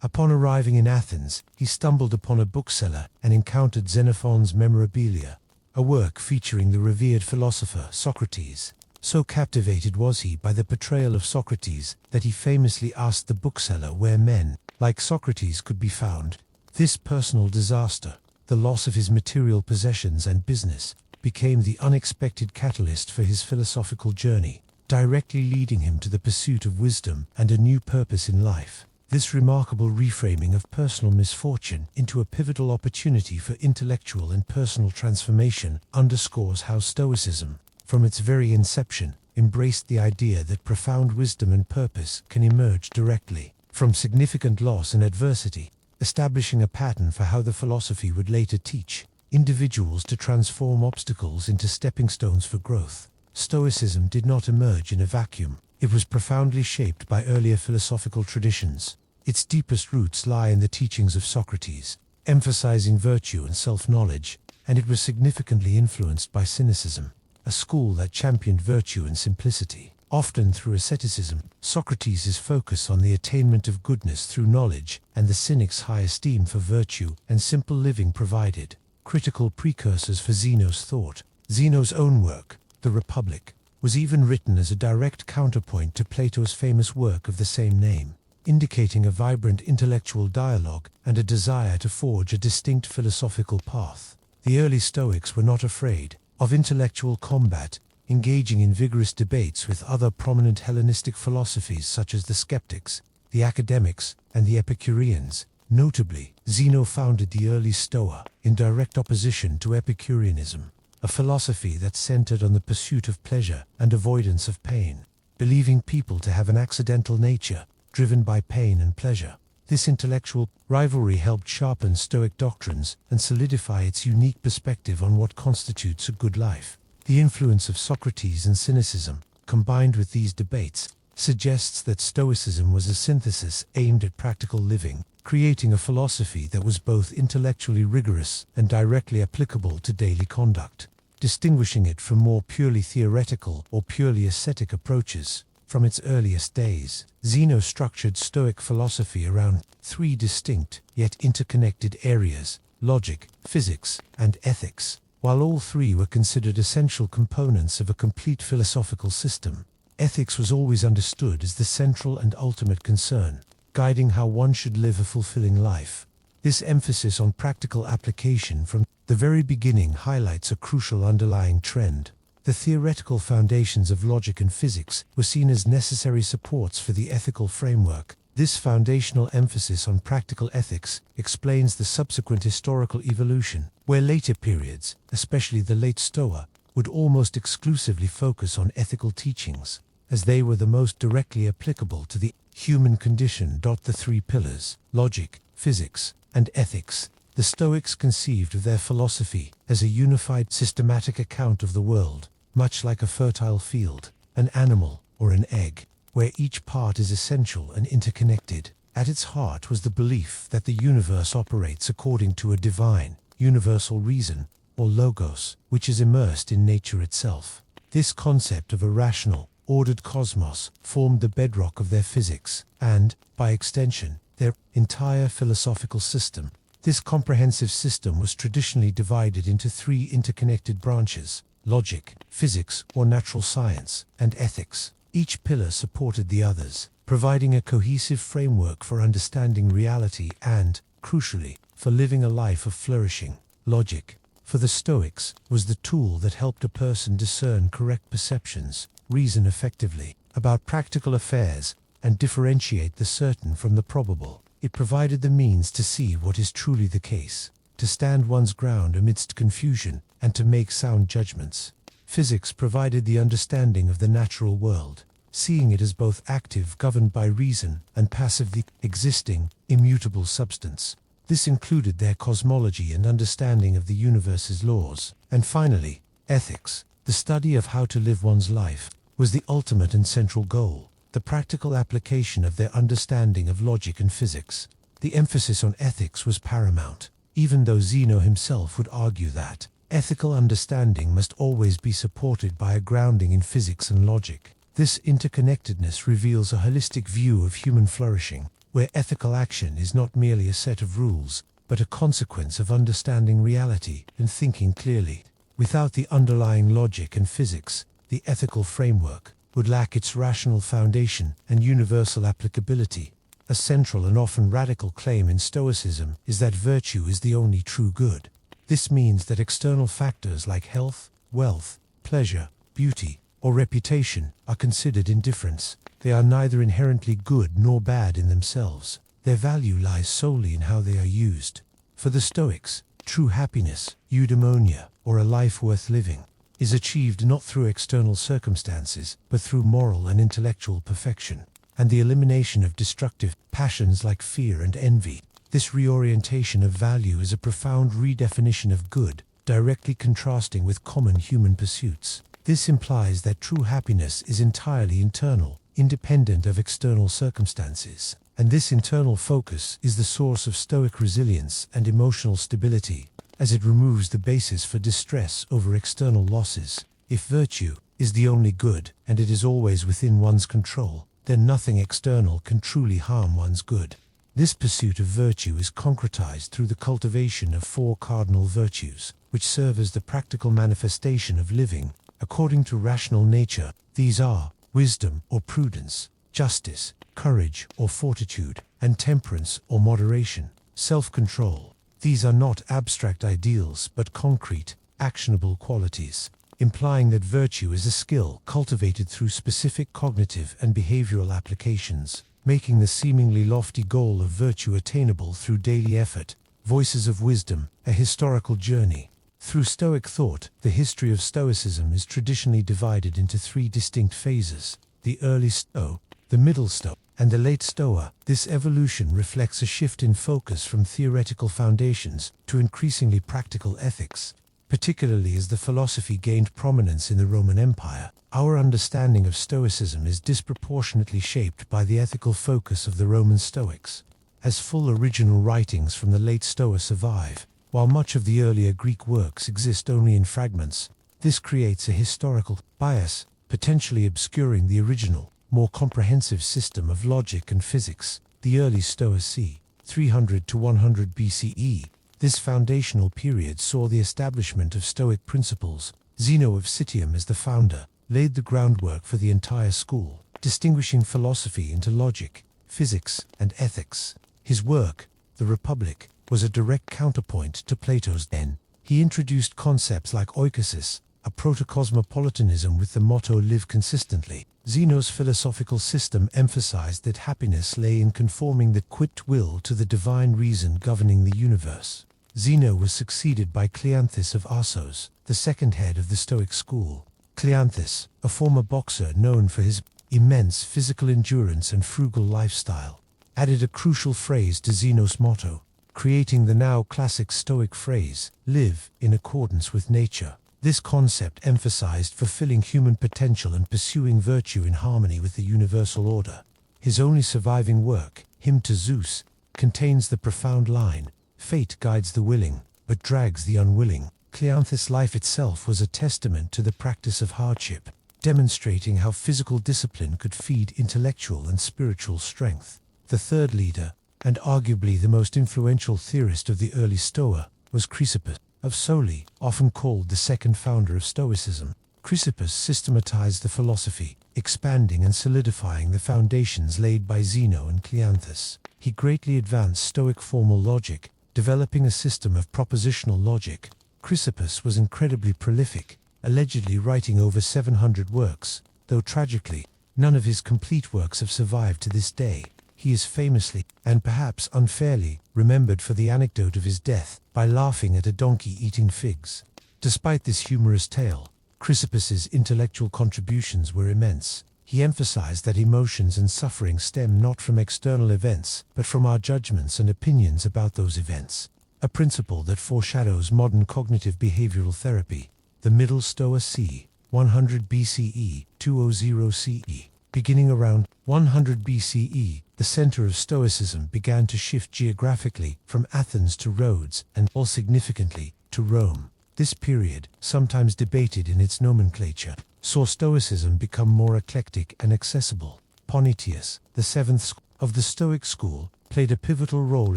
Upon arriving in Athens, he stumbled upon a bookseller and encountered Xenophon's Memorabilia, a work featuring the revered philosopher Socrates. So captivated was he by the portrayal of Socrates that he famously asked the bookseller where men like Socrates could be found. This personal disaster, the loss of his material possessions and business, became the unexpected catalyst for his philosophical journey, directly leading him to the pursuit of wisdom and a new purpose in life. This remarkable reframing of personal misfortune into a pivotal opportunity for intellectual and personal transformation underscores how Stoicism, from its very inception, embraced the idea that profound wisdom and purpose can emerge directly from significant loss and adversity, establishing a pattern for how the philosophy would later teach individuals to transform obstacles into stepping stones for growth. Stoicism did not emerge in a vacuum. It was profoundly shaped by earlier philosophical traditions. Its deepest roots lie in the teachings of Socrates, emphasizing virtue and self-knowledge, and it was significantly influenced by Cynicism, a school that championed virtue and simplicity. Often through asceticism, Socrates' focus on the attainment of goodness through knowledge and the Cynics' high esteem for virtue and simple living provided critical precursors for Zeno's thought. Zeno's own work, The Republic, was even written as a direct counterpoint to Plato's famous work of the same name, indicating a vibrant intellectual dialogue and a desire to forge a distinct philosophical path. The early Stoics were not afraid of intellectual combat, engaging in vigorous debates with other prominent Hellenistic philosophies such as the Skeptics, the Academics, and the Epicureans. Notably, Zeno founded the early Stoa in direct opposition to Epicureanism, a philosophy that centered on the pursuit of pleasure and avoidance of pain, believing people to have an accidental nature, driven by pain and pleasure. This intellectual rivalry helped sharpen Stoic doctrines and solidify its unique perspective on what constitutes a good life. The influence of Socrates and Cynicism, combined with these debates, suggests that Stoicism was a synthesis aimed at practical living, creating a philosophy that was both intellectually rigorous and directly applicable to daily conduct, distinguishing it from more purely theoretical or purely ascetic approaches. From its earliest days, Zeno structured Stoic philosophy around three distinct yet interconnected areas: logic, physics, and ethics. While all three were considered essential components of a complete philosophical system, ethics was always understood as the central and ultimate concern, guiding how one should live a fulfilling life. This emphasis on practical application from the very beginning highlights a crucial underlying trend. The theoretical foundations of logic and physics were seen as necessary supports for the ethical framework. This foundational emphasis on practical ethics explains the subsequent historical evolution, where later periods, especially the late Stoa, would almost exclusively focus on ethical teachings, as they were the most directly applicable to the human condition. The three pillars, logic, physics, and ethics, the Stoics conceived of their philosophy as a unified systematic account of the world, much like a fertile field, an animal, or an egg, where each part is essential and interconnected. At its heart was the belief that the universe operates according to a divine, universal reason, or logos, which is immersed in nature itself. This concept of a rational, ordered cosmos formed the bedrock of their physics, and, by extension, their entire philosophical system. This comprehensive system was traditionally divided into three interconnected branches: logic, physics or natural science, and ethics. Each pillar supported the others, providing a cohesive framework for understanding reality and, crucially, for living a life of flourishing. Logic, for the Stoics, was the tool that helped a person discern correct perceptions, reason effectively about practical affairs, and differentiate the certain from the probable. It provided the means to see what is truly the case, to stand one's ground amidst confusion, and to make sound judgments. Physics provided the understanding of the natural world, seeing it as both active, governed by reason, and passive, the existing, immutable substance. This included their cosmology and understanding of the universe's laws. And finally, ethics, the study of how to live one's life, was the ultimate and central goal, the practical application of their understanding of logic and physics. The emphasis on ethics was paramount, even though Zeno himself would argue that ethical understanding must always be supported by a grounding in physics and logic. This interconnectedness reveals a holistic view of human flourishing, where ethical action is not merely a set of rules, but a consequence of understanding reality and thinking clearly. Without the underlying logic and physics, the ethical framework would lack its rational foundation and universal applicability. A central and often radical claim in Stoicism is that virtue is the only true good. This means that external factors like health, wealth, pleasure, beauty, or reputation are considered indifferents. They are neither inherently good nor bad in themselves. Their value lies solely in how they are used. For the Stoics, true happiness, eudaimonia, or a life worth living, is achieved not through external circumstances, but through moral and intellectual perfection, and the elimination of destructive passions like fear and envy. This reorientation of value is a profound redefinition of good, directly contrasting with common human pursuits. This implies that true happiness is entirely internal, independent of external circumstances, and this internal focus is the source of Stoic resilience and emotional stability, as it removes the basis for distress over external losses. If virtue is the only good, and it is always within one's control, then nothing external can truly harm one's good. This pursuit of virtue is concretized through the cultivation of 4 cardinal virtues, which serve as the practical manifestation of living according to rational nature. These are wisdom or prudence, justice, courage or fortitude, and temperance or moderation, self-control. These are not abstract ideals but concrete, actionable qualities, implying that virtue is a skill cultivated through specific cognitive and behavioral applications, making the seemingly lofty goal of virtue attainable through daily effort. Voices of Wisdom, a historical journey. Through Stoic thought, the history of Stoicism is traditionally divided into 3 distinct phases: the early Sto, the middle Sto, and the late Stoa. This evolution reflects a shift in focus from theoretical foundations to increasingly practical ethics. Particularly as the philosophy gained prominence in the Roman Empire, our understanding of Stoicism is disproportionately shaped by the ethical focus of the Roman Stoics. As full original writings from the late Stoa survive, while much of the earlier Greek works exist only in fragments, this creates a historical bias, potentially obscuring the original, more comprehensive system of logic and physics. The early Stoa c. 300 to 100 BCE. This foundational period saw the establishment of Stoic principles. Zeno of Citium, as the founder, laid the groundwork for the entire school, distinguishing philosophy into logic, physics, and ethics. His work, The Republic, was a direct counterpoint to Plato's Den. He introduced concepts like oikosis, a proto-cosmopolitanism with the motto "live consistently." Zeno's philosophical system emphasized that happiness lay in conforming the quit will to the divine reason governing the universe. Zeno was succeeded by Cleanthes of Arsos, the second head of the Stoic school. Cleanthes, a former boxer known for his immense physical endurance and frugal lifestyle, added a crucial phrase to Zeno's motto, creating the now classic Stoic phrase, "live in accordance with nature." This concept emphasized fulfilling human potential and pursuing virtue in harmony with the universal order. His only surviving work, Hymn to Zeus, contains the profound line, "Fate guides the willing, but drags the unwilling." Cleanthes' life itself was a testament to the practice of hardship, demonstrating how physical discipline could feed intellectual and spiritual strength. The third leader, and arguably the most influential theorist of the early Stoa, was Chrysippus of Soli, often called the second founder of Stoicism. Chrysippus systematized the philosophy, expanding and solidifying the foundations laid by Zeno and Cleanthes. He greatly advanced Stoic formal logic, developing a system of propositional logic. Chrysippus was incredibly prolific, allegedly writing over 700 works, though tragically, none of his complete works have survived to this day. He is famously, and perhaps unfairly, remembered for the anecdote of his death by laughing at a donkey eating figs. Despite this humorous tale, Chrysippus's intellectual contributions were immense. He emphasized that emotions and suffering stem not from external events, but from our judgments and opinions about those events, a principle that foreshadows modern cognitive behavioral therapy. The Middle Stoa c. 100 BCE, 200 CE. Beginning around 100 BCE, the center of Stoicism began to shift geographically from Athens to Rhodes and, more significantly, to Rome. This period, sometimes debated in its nomenclature, saw Stoicism become more eclectic and accessible. Ponietius, the seventh of the Stoic school, played a pivotal role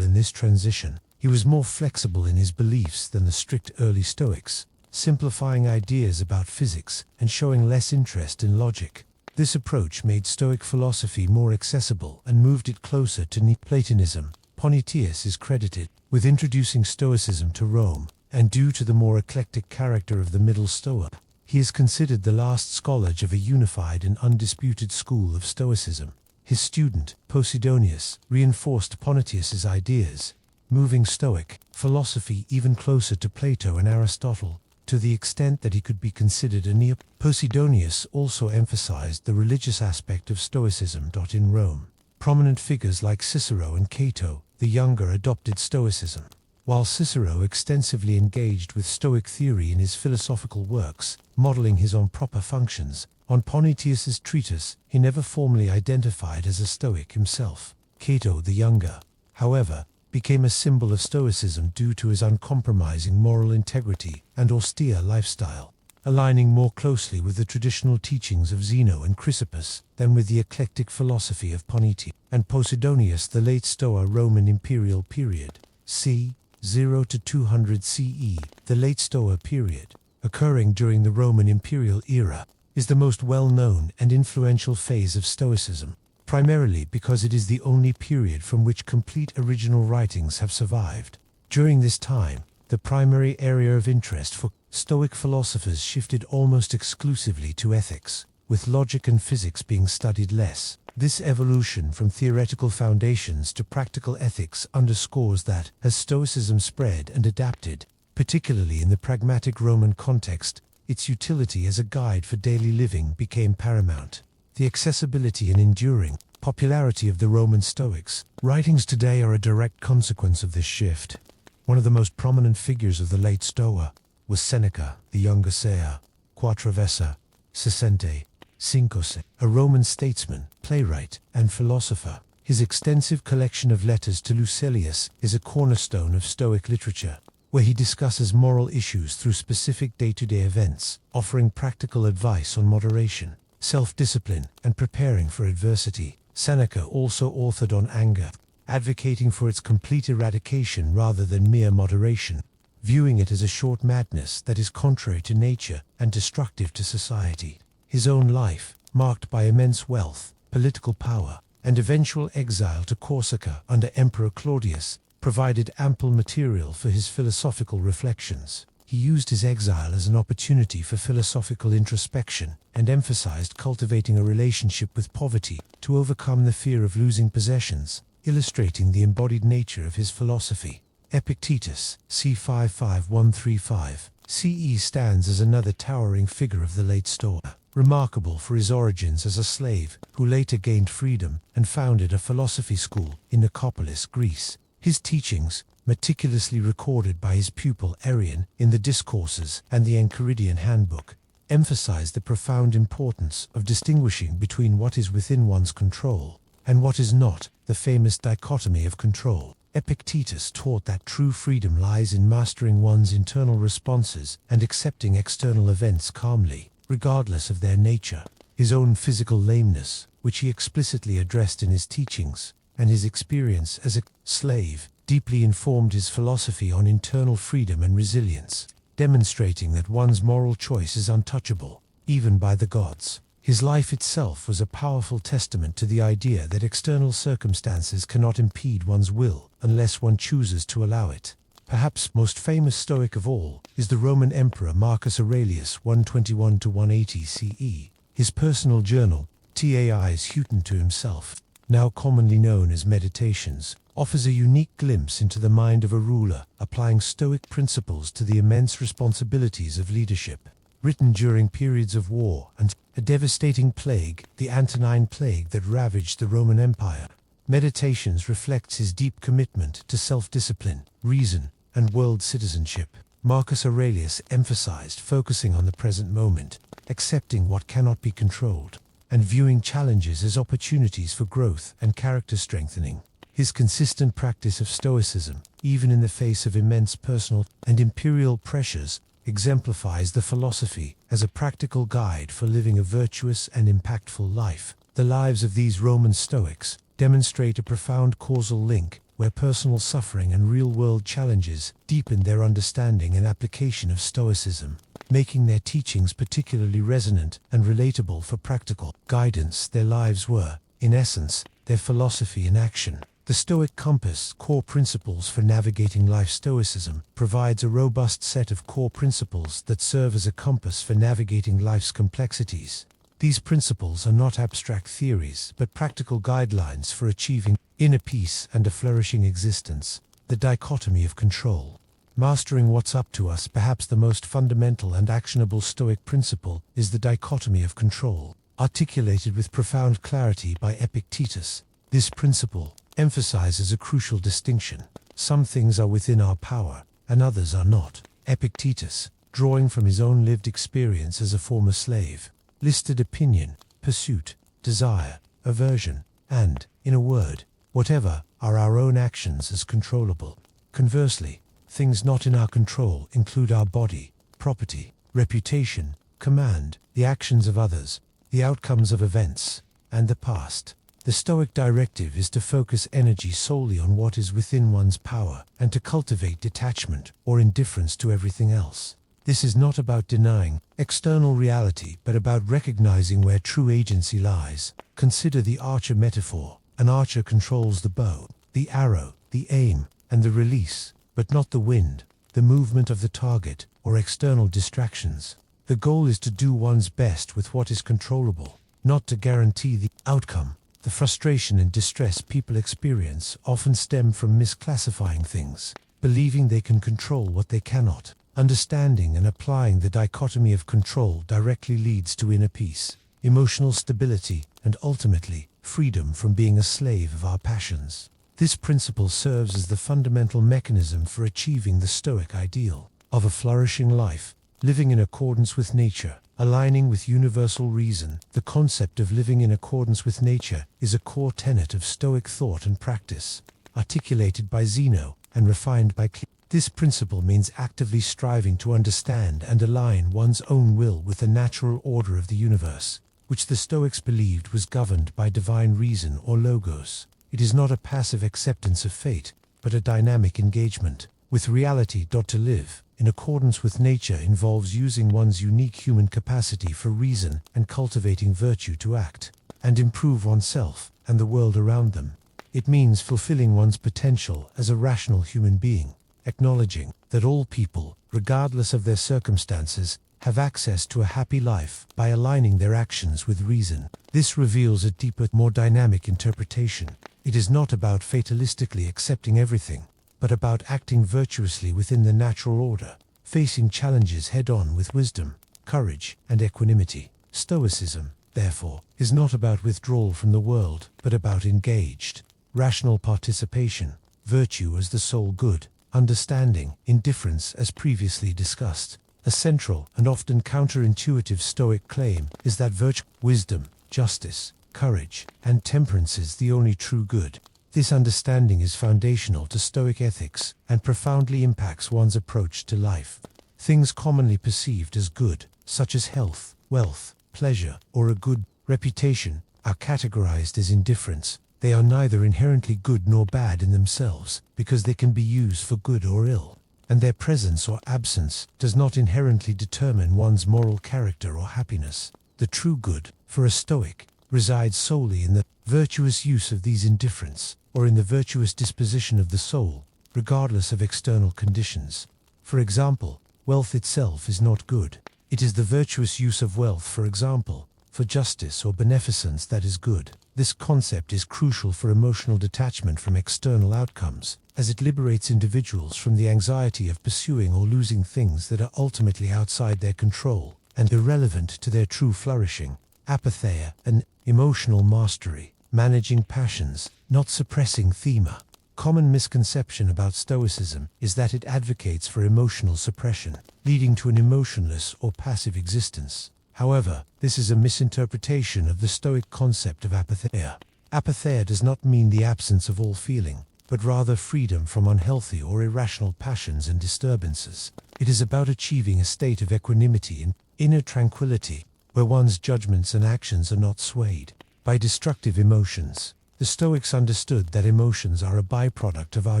in this transition. He was more flexible in his beliefs than the strict early Stoics, simplifying ideas about physics and showing less interest in logic. This approach made Stoic philosophy more accessible and moved it closer to Neoplatonism. Panaetius is credited with introducing Stoicism to Rome, and due to the more eclectic character of the Middle Stoa, he is considered the last scholar of a unified and undisputed school of Stoicism. His student, Posidonius, reinforced Panaetius's ideas, moving Stoic philosophy even closer to Plato and Aristotle, to the extent that he could be considered a neo. Posidonius also emphasized the religious aspect of Stoicism. In Rome, prominent figures like Cicero and Cato the Younger adopted Stoicism. While Cicero extensively engaged with Stoic theory in his philosophical works, modeling his own proper functions, on Panaetius's treatise, he never formally identified as a Stoic himself. Cato the Younger, however, became a symbol of Stoicism due to his uncompromising moral integrity and austere lifestyle, aligning more closely with the traditional teachings of Zeno and Chrysippus than with the eclectic philosophy of Panaetius and Posidonius. The late Stoa Roman imperial period, c. 0 to 200 CE, the late Stoa period, occurring during the Roman imperial era, is the most well-known and influential phase of Stoicism, primarily because it is the only period from which complete original writings have survived. During this time, the primary area of interest for Stoic philosophers shifted almost exclusively to ethics, with logic and physics being studied less. This evolution from theoretical foundations to practical ethics underscores that, as Stoicism spread and adapted, particularly in the pragmatic Roman context, its utility as a guide for daily living became paramount. The accessibility and enduring popularity of the Roman Stoics' writings today are a direct consequence of this shift. One of the most prominent figures of the late Stoa was Seneca, the Younger, Sea, Quattraversa, Sessente, Cinquece, a Roman statesman, playwright, and philosopher. His extensive collection of letters to Lucilius is a cornerstone of Stoic literature, where he discusses moral issues through specific day-to-day events, offering practical advice on moderation, self-discipline, and preparing for adversity. Seneca also authored on anger, advocating for its complete eradication rather than mere moderation, viewing it as a short madness that is contrary to nature and destructive to society. His own life, marked by immense wealth, political power, and eventual exile to Corsica under Emperor Claudius, provided ample material for his philosophical reflections. He used his exile as an opportunity for philosophical introspection and emphasized cultivating a relationship with poverty to overcome the fear of losing possessions, illustrating the embodied nature of his philosophy. Epictetus, c. 55135 CE, stands as another towering figure of the late Stoa, remarkable for his origins as a slave who later gained freedom and founded a philosophy school in Nicopolis, Greece. His teachings, meticulously recorded by his pupil Arrian in the Discourses and the Enchiridion Handbook, emphasize the profound importance of distinguishing between what is within one's control and what is not, the famous dichotomy of control. Epictetus taught that true freedom lies in mastering one's internal responses and accepting external events calmly, regardless of their nature. His own physical lameness, which he explicitly addressed in his teachings, and his experience as a slave, deeply informed his philosophy on internal freedom and resilience, demonstrating that one's moral choice is untouchable, even by the gods. His life itself was a powerful testament to the idea that external circumstances cannot impede one's will unless one chooses to allow it. Perhaps most famous Stoic of all is the Roman Emperor Marcus Aurelius 121 to 180 CE. His personal journal, Tais Heauton to himself, now commonly known as Meditations, offers a unique glimpse into the mind of a ruler, applying Stoic principles to the immense responsibilities of leadership. Written during periods of war and a devastating plague, the Antonine Plague that ravaged the Roman Empire, Meditations reflects his deep commitment to self-discipline, reason, and world citizenship. Marcus Aurelius emphasized focusing on the present moment, accepting what cannot be controlled, and viewing challenges as opportunities for growth and character strengthening. His consistent practice of Stoicism, even in the face of immense personal and imperial pressures, exemplifies the philosophy as a practical guide for living a virtuous and impactful life. The lives of these Roman Stoics demonstrate a profound causal link where personal suffering and real-world challenges deepen their understanding and application of Stoicism, making their teachings particularly resonant and relatable for practical guidance. Their lives were, in essence, their philosophy in action. The Stoic Compass, Core Principles for Navigating Life. Stoicism provides a robust set of core principles that serve as a compass for navigating life's complexities. These principles are not abstract theories, but practical guidelines for achieving inner peace and a flourishing existence. The dichotomy of control. Mastering what's up to us. Perhaps the most fundamental and actionable Stoic principle is the dichotomy of control, articulated with profound clarity by Epictetus. This principle emphasizes a crucial distinction. Some things are within our power, and others are not. Epictetus, drawing from his own lived experience as a former slave, listed opinion, pursuit, desire, aversion, and, in a word, whatever, are our own actions as controllable. Conversely, things not in our control include our body, property, reputation, command, the actions of others, the outcomes of events, and the past. The Stoic directive is to focus energy solely on what is within one's power and to cultivate detachment or indifference to everything else. This is not about denying external reality, but about recognizing where true agency lies. Consider the archer metaphor. An archer controls the bow, the arrow, the aim, and the release, but not the wind, the movement of the target, or external distractions. The goal is to do one's best with what is controllable, not to guarantee the outcome. The frustration and distress people experience often stem from misclassifying things, believing they can control what they cannot. Understanding and applying the dichotomy of control directly leads to inner peace, emotional stability, and ultimately, freedom from being a slave of our passions. This principle serves as the fundamental mechanism for achieving the Stoic ideal of a flourishing life, living in accordance with nature, aligning with universal reason. The concept of living in accordance with nature is a core tenet of Stoic thought and practice, articulated by Zeno and refined by Epictetus. This principle means actively striving to understand and align one's own will with the natural order of the universe, which the Stoics believed was governed by divine reason or logos. It is not a passive acceptance of fate, but a dynamic engagement with reality. To live in accordance with nature involves using one's unique human capacity for reason and cultivating virtue to act and improve oneself and the world around them. It means fulfilling one's potential as a rational human being, acknowledging that all people, regardless of their circumstances, have access to a happy life by aligning their actions with reason. This reveals a deeper, more dynamic interpretation. It is not about fatalistically accepting everything, but about acting virtuously within the natural order, facing challenges head-on with wisdom, courage, and equanimity. Stoicism, therefore, is not about withdrawal from the world, but about engaged, rational participation, virtue as the sole good, understanding, indifference as previously discussed. A central and often counterintuitive Stoic claim is that virtue, wisdom, justice, courage, and temperance is the only true good. This understanding is foundational to Stoic ethics and profoundly impacts one's approach to life. Things commonly perceived as good, such as health, wealth, pleasure, or a good reputation, are categorized as indifference. They are neither inherently good nor bad in themselves, because they can be used for good or ill, and their presence or absence does not inherently determine one's moral character or happiness. The true good, for a Stoic, resides solely in the virtuous use of these indifferents, or in the virtuous disposition of the soul, regardless of external conditions. For example, wealth itself is not good. It is the virtuous use of wealth, for example, for justice or beneficence, that is good. This concept is crucial for emotional detachment from external outcomes, as it liberates individuals from the anxiety of pursuing or losing things that are ultimately outside their control and irrelevant to their true flourishing. Apatheia, an emotional mastery, managing passions, not suppressing thema. Common misconception about Stoicism is that it advocates for emotional suppression, leading to an emotionless or passive existence. However, this is a misinterpretation of the Stoic concept of apatheia. Apatheia does not mean the absence of all feeling, but rather freedom from unhealthy or irrational passions and disturbances. It is about achieving a state of equanimity and inner tranquility, where one's judgments and actions are not swayed by destructive emotions. The Stoics understood that emotions are a byproduct of our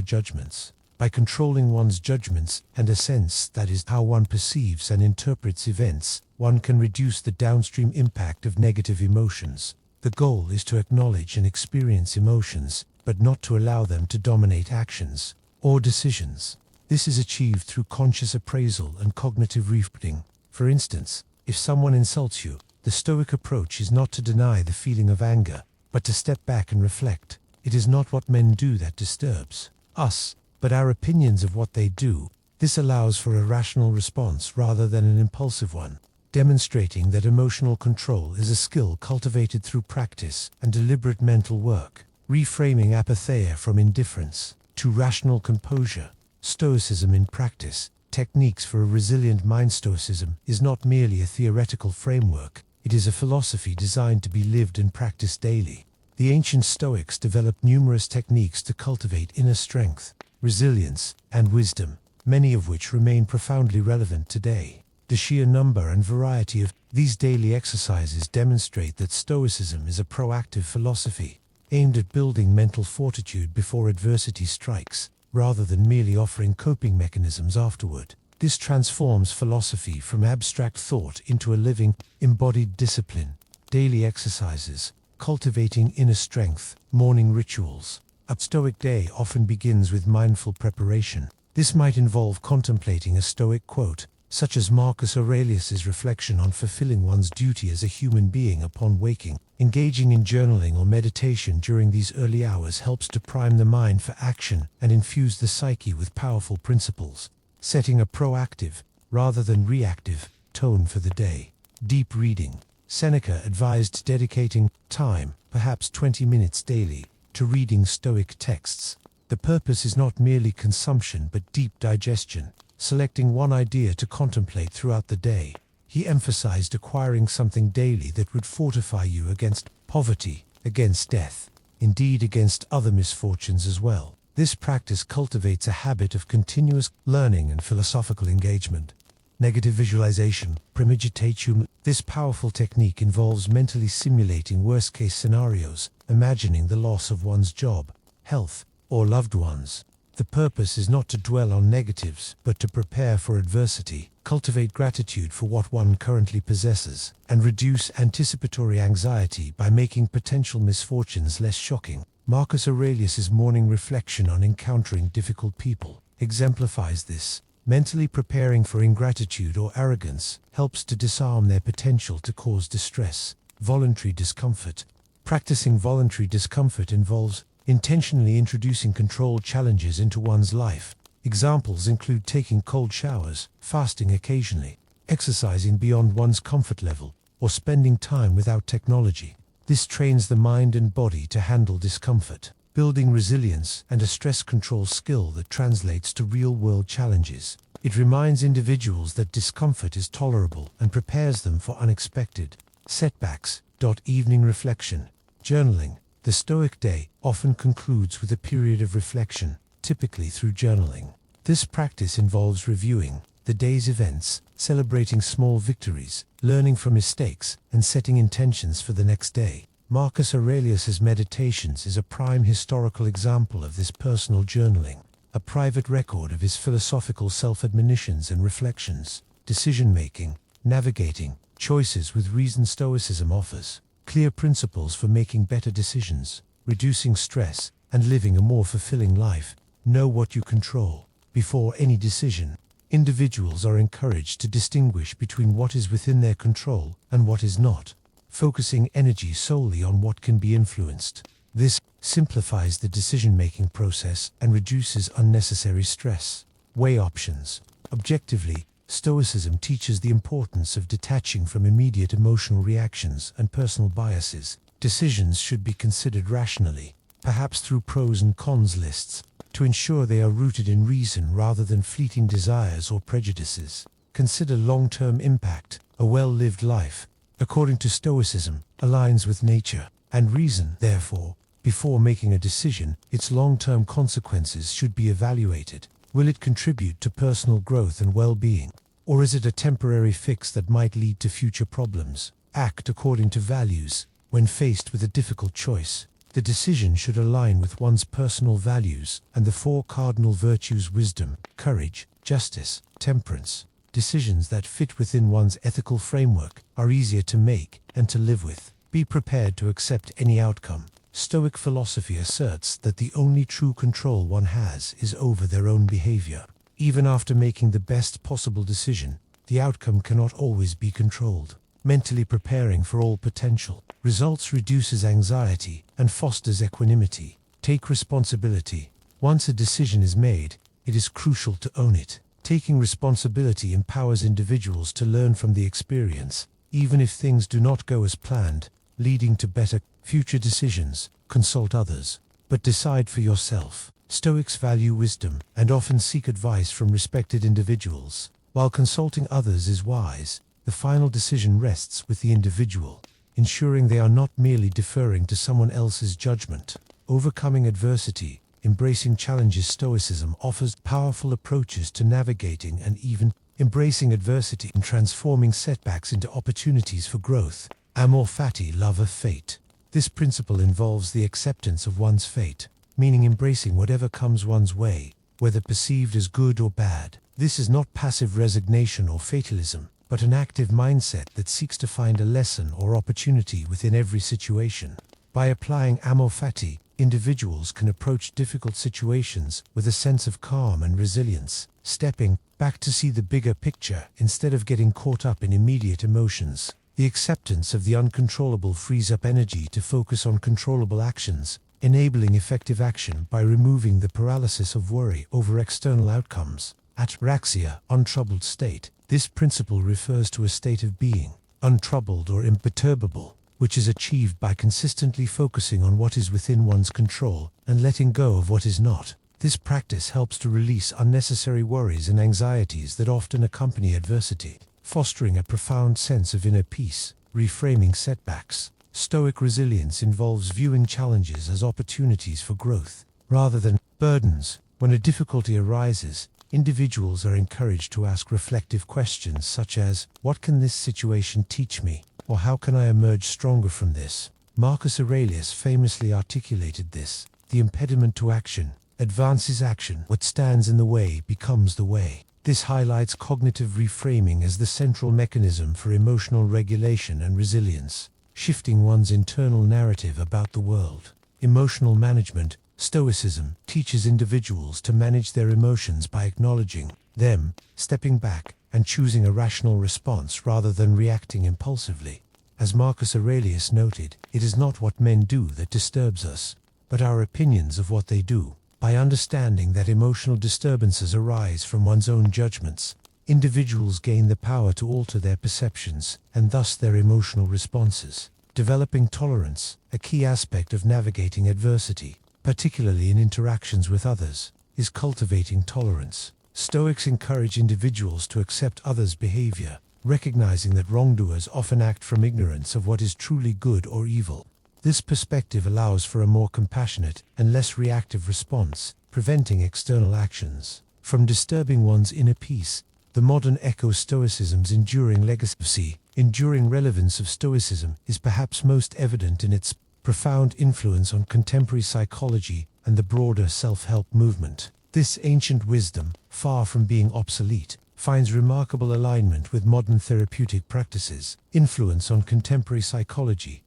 judgments. By controlling one's judgments and a sense that is how one perceives and interprets events, one can reduce the downstream impact of negative emotions. The goal is to acknowledge and experience emotions, but not to allow them to dominate actions or decisions. This is achieved through conscious appraisal and cognitive reframing. For instance, if someone insults you, the Stoic approach is not to deny the feeling of anger, but to step back and reflect. It is not what men do that disturbs us, but our opinions of what they do. This allows for a rational response rather than an impulsive one, demonstrating that emotional control is a skill cultivated through practice and deliberate mental work. Reframing apatheia from indifference to rational composure. Stoicism in practice. Techniques for a resilient mind. Stoicism is not merely a theoretical framework, it is a philosophy designed to be lived and practiced daily. The ancient Stoics developed numerous techniques to cultivate inner strength, resilience, and wisdom, many of which remain profoundly relevant today. The sheer number and variety of these daily exercises demonstrate that Stoicism is a proactive philosophy, aimed at building mental fortitude before adversity strikes, rather than merely offering coping mechanisms afterward. This transforms philosophy from abstract thought into a living, embodied discipline. Daily exercises. Cultivating inner strength. Morning rituals. A Stoic day often begins with mindful preparation. This might involve contemplating a Stoic quote, such as Marcus Aurelius's reflection on fulfilling one's duty as a human being upon waking. Engaging in journaling or meditation during these early hours helps to prime the mind for action and infuse the psyche with powerful principles. Setting a proactive, rather than reactive, tone for the day. Deep reading. Seneca advised dedicating time, perhaps 20 minutes daily, to reading Stoic texts. The purpose is not merely consumption but deep digestion, selecting one idea to contemplate throughout the day. He emphasized acquiring something daily that would fortify you against poverty, against death, indeed against other misfortunes as well. This practice cultivates a habit of continuous learning and philosophical engagement. Negative visualization, premeditation. This powerful technique involves mentally simulating worst-case scenarios, imagining the loss of one's job, health, or loved ones. The purpose is not to dwell on negatives, but to prepare for adversity, cultivate gratitude for what one currently possesses, and reduce anticipatory anxiety by making potential misfortunes less shocking. Marcus Aurelius's morning reflection on encountering difficult people exemplifies this. Mentally preparing for ingratitude or arrogance helps to disarm their potential to cause distress. Voluntary discomfort. Practicing voluntary discomfort involves intentionally introducing controlled challenges into one's life. Examples include taking cold showers, fasting occasionally, exercising beyond one's comfort level, or spending time without technology. This trains the mind and body to handle discomfort, building resilience and a stress control skill that translates to real-world challenges. It reminds individuals that discomfort is tolerable and prepares them for unexpected setbacks. Evening reflection. Journaling. The Stoic day often concludes with a period of reflection, typically through journaling. This practice involves reviewing the day's events, celebrating small victories, learning from mistakes, and setting intentions for the next day. Marcus Aurelius's Meditations is a prime historical example of this personal journaling, a private record of his philosophical self-admonitions and reflections. Decision-making, navigating choices with reason. Stoicism offers clear principles for making better decisions, reducing stress, and living a more fulfilling life. Know what you control. Before any decision, individuals are encouraged to distinguish between what is within their control and what is not, focusing energy solely on what can be influenced. This simplifies the decision-making process and reduces unnecessary stress. Weigh options. Objectively, Stoicism teaches the importance of detaching from immediate emotional reactions and personal biases. Decisions should be considered rationally, perhaps through pros and cons lists, to ensure they are rooted in reason rather than fleeting desires or prejudices. Consider long-term impact. A well-lived life, according to Stoicism, aligns with nature and reason. Therefore, before making a decision, its long-term consequences should be evaluated. Will it contribute to personal growth and well-being? Or is it a temporary fix that might lead to future problems? Act according to values. When faced with a difficult choice, The decision should align with one's personal values and the four cardinal virtues: wisdom, courage, justice, temperance. Decisions that fit within one's ethical framework are easier to make and to live with. Be prepared to accept any outcome. Stoic philosophy asserts that the only true control one has is over their own behavior. Even after making the best possible decision, the outcome cannot always be controlled. Mentally preparing for all potential results reduces anxiety and fosters equanimity. Take responsibility. Once a decision is made, it is crucial to own it. Taking responsibility empowers individuals to learn from the experience, even if things do not go as planned, leading to better future decisions. Consult others, but decide for yourself. Stoics value wisdom and often seek advice from respected individuals. While consulting others is wise, the final decision rests with the individual, ensuring they are not merely deferring to someone else's judgment. Overcoming adversity. Embracing challenges. Stoicism offers powerful approaches to navigating and even embracing adversity and transforming setbacks into opportunities for growth. Amor fati, love of fate. This principle involves the acceptance of one's fate, meaning embracing whatever comes one's way, whether perceived as good or bad. This is not passive resignation or fatalism, but an active mindset that seeks to find a lesson or opportunity within every situation. By applying amor fati, individuals can approach difficult situations with a sense of calm and resilience, stepping back to see the bigger picture instead of getting caught up in immediate emotions. The acceptance of the uncontrollable frees up energy to focus on controllable actions, enabling effective action by removing the paralysis of worry over external outcomes. Ataraxia, untroubled state. This principle refers to a state of being, untroubled or imperturbable, which is achieved by consistently focusing on what is within one's control and letting go of what is not. This practice helps to release unnecessary worries and anxieties that often accompany adversity, fostering a profound sense of inner peace. Reframing setbacks. Stoic resilience involves viewing challenges as opportunities for growth, rather than burdens. When a difficulty arises, individuals are encouraged to ask reflective questions such as, "What can this situation teach me?" or "How can I emerge stronger from this?" Marcus Aurelius famously articulated this: "The impediment to action advances action. What stands in the way becomes the way." This highlights cognitive reframing as the central mechanism for emotional regulation and resilience, shifting one's internal narrative about the world. Emotional management. Stoicism teaches individuals to manage their emotions by acknowledging them, stepping back, and choosing a rational response rather than reacting impulsively. As Marcus Aurelius noted, it is not what men do that disturbs us, but our opinions of what they do. By understanding that emotional disturbances arise from one's own judgments, individuals gain the power to alter their perceptions, and thus their emotional responses. Developing tolerance, a key aspect of navigating adversity, particularly in interactions with others, is cultivating tolerance. Stoics encourage individuals to accept others' behavior, recognizing that wrongdoers often act from ignorance of what is truly good or evil. This perspective allows for a more compassionate and less reactive response, preventing external actions from disturbing one's inner peace. The modern echo Stoicism's enduring legacy. Enduring relevance of Stoicism is perhaps most evident in its profound influence on contemporary psychology and the broader self-help movement. This ancient wisdom, far from being obsolete, finds remarkable alignment with modern therapeutic practices. Influence on contemporary psychology,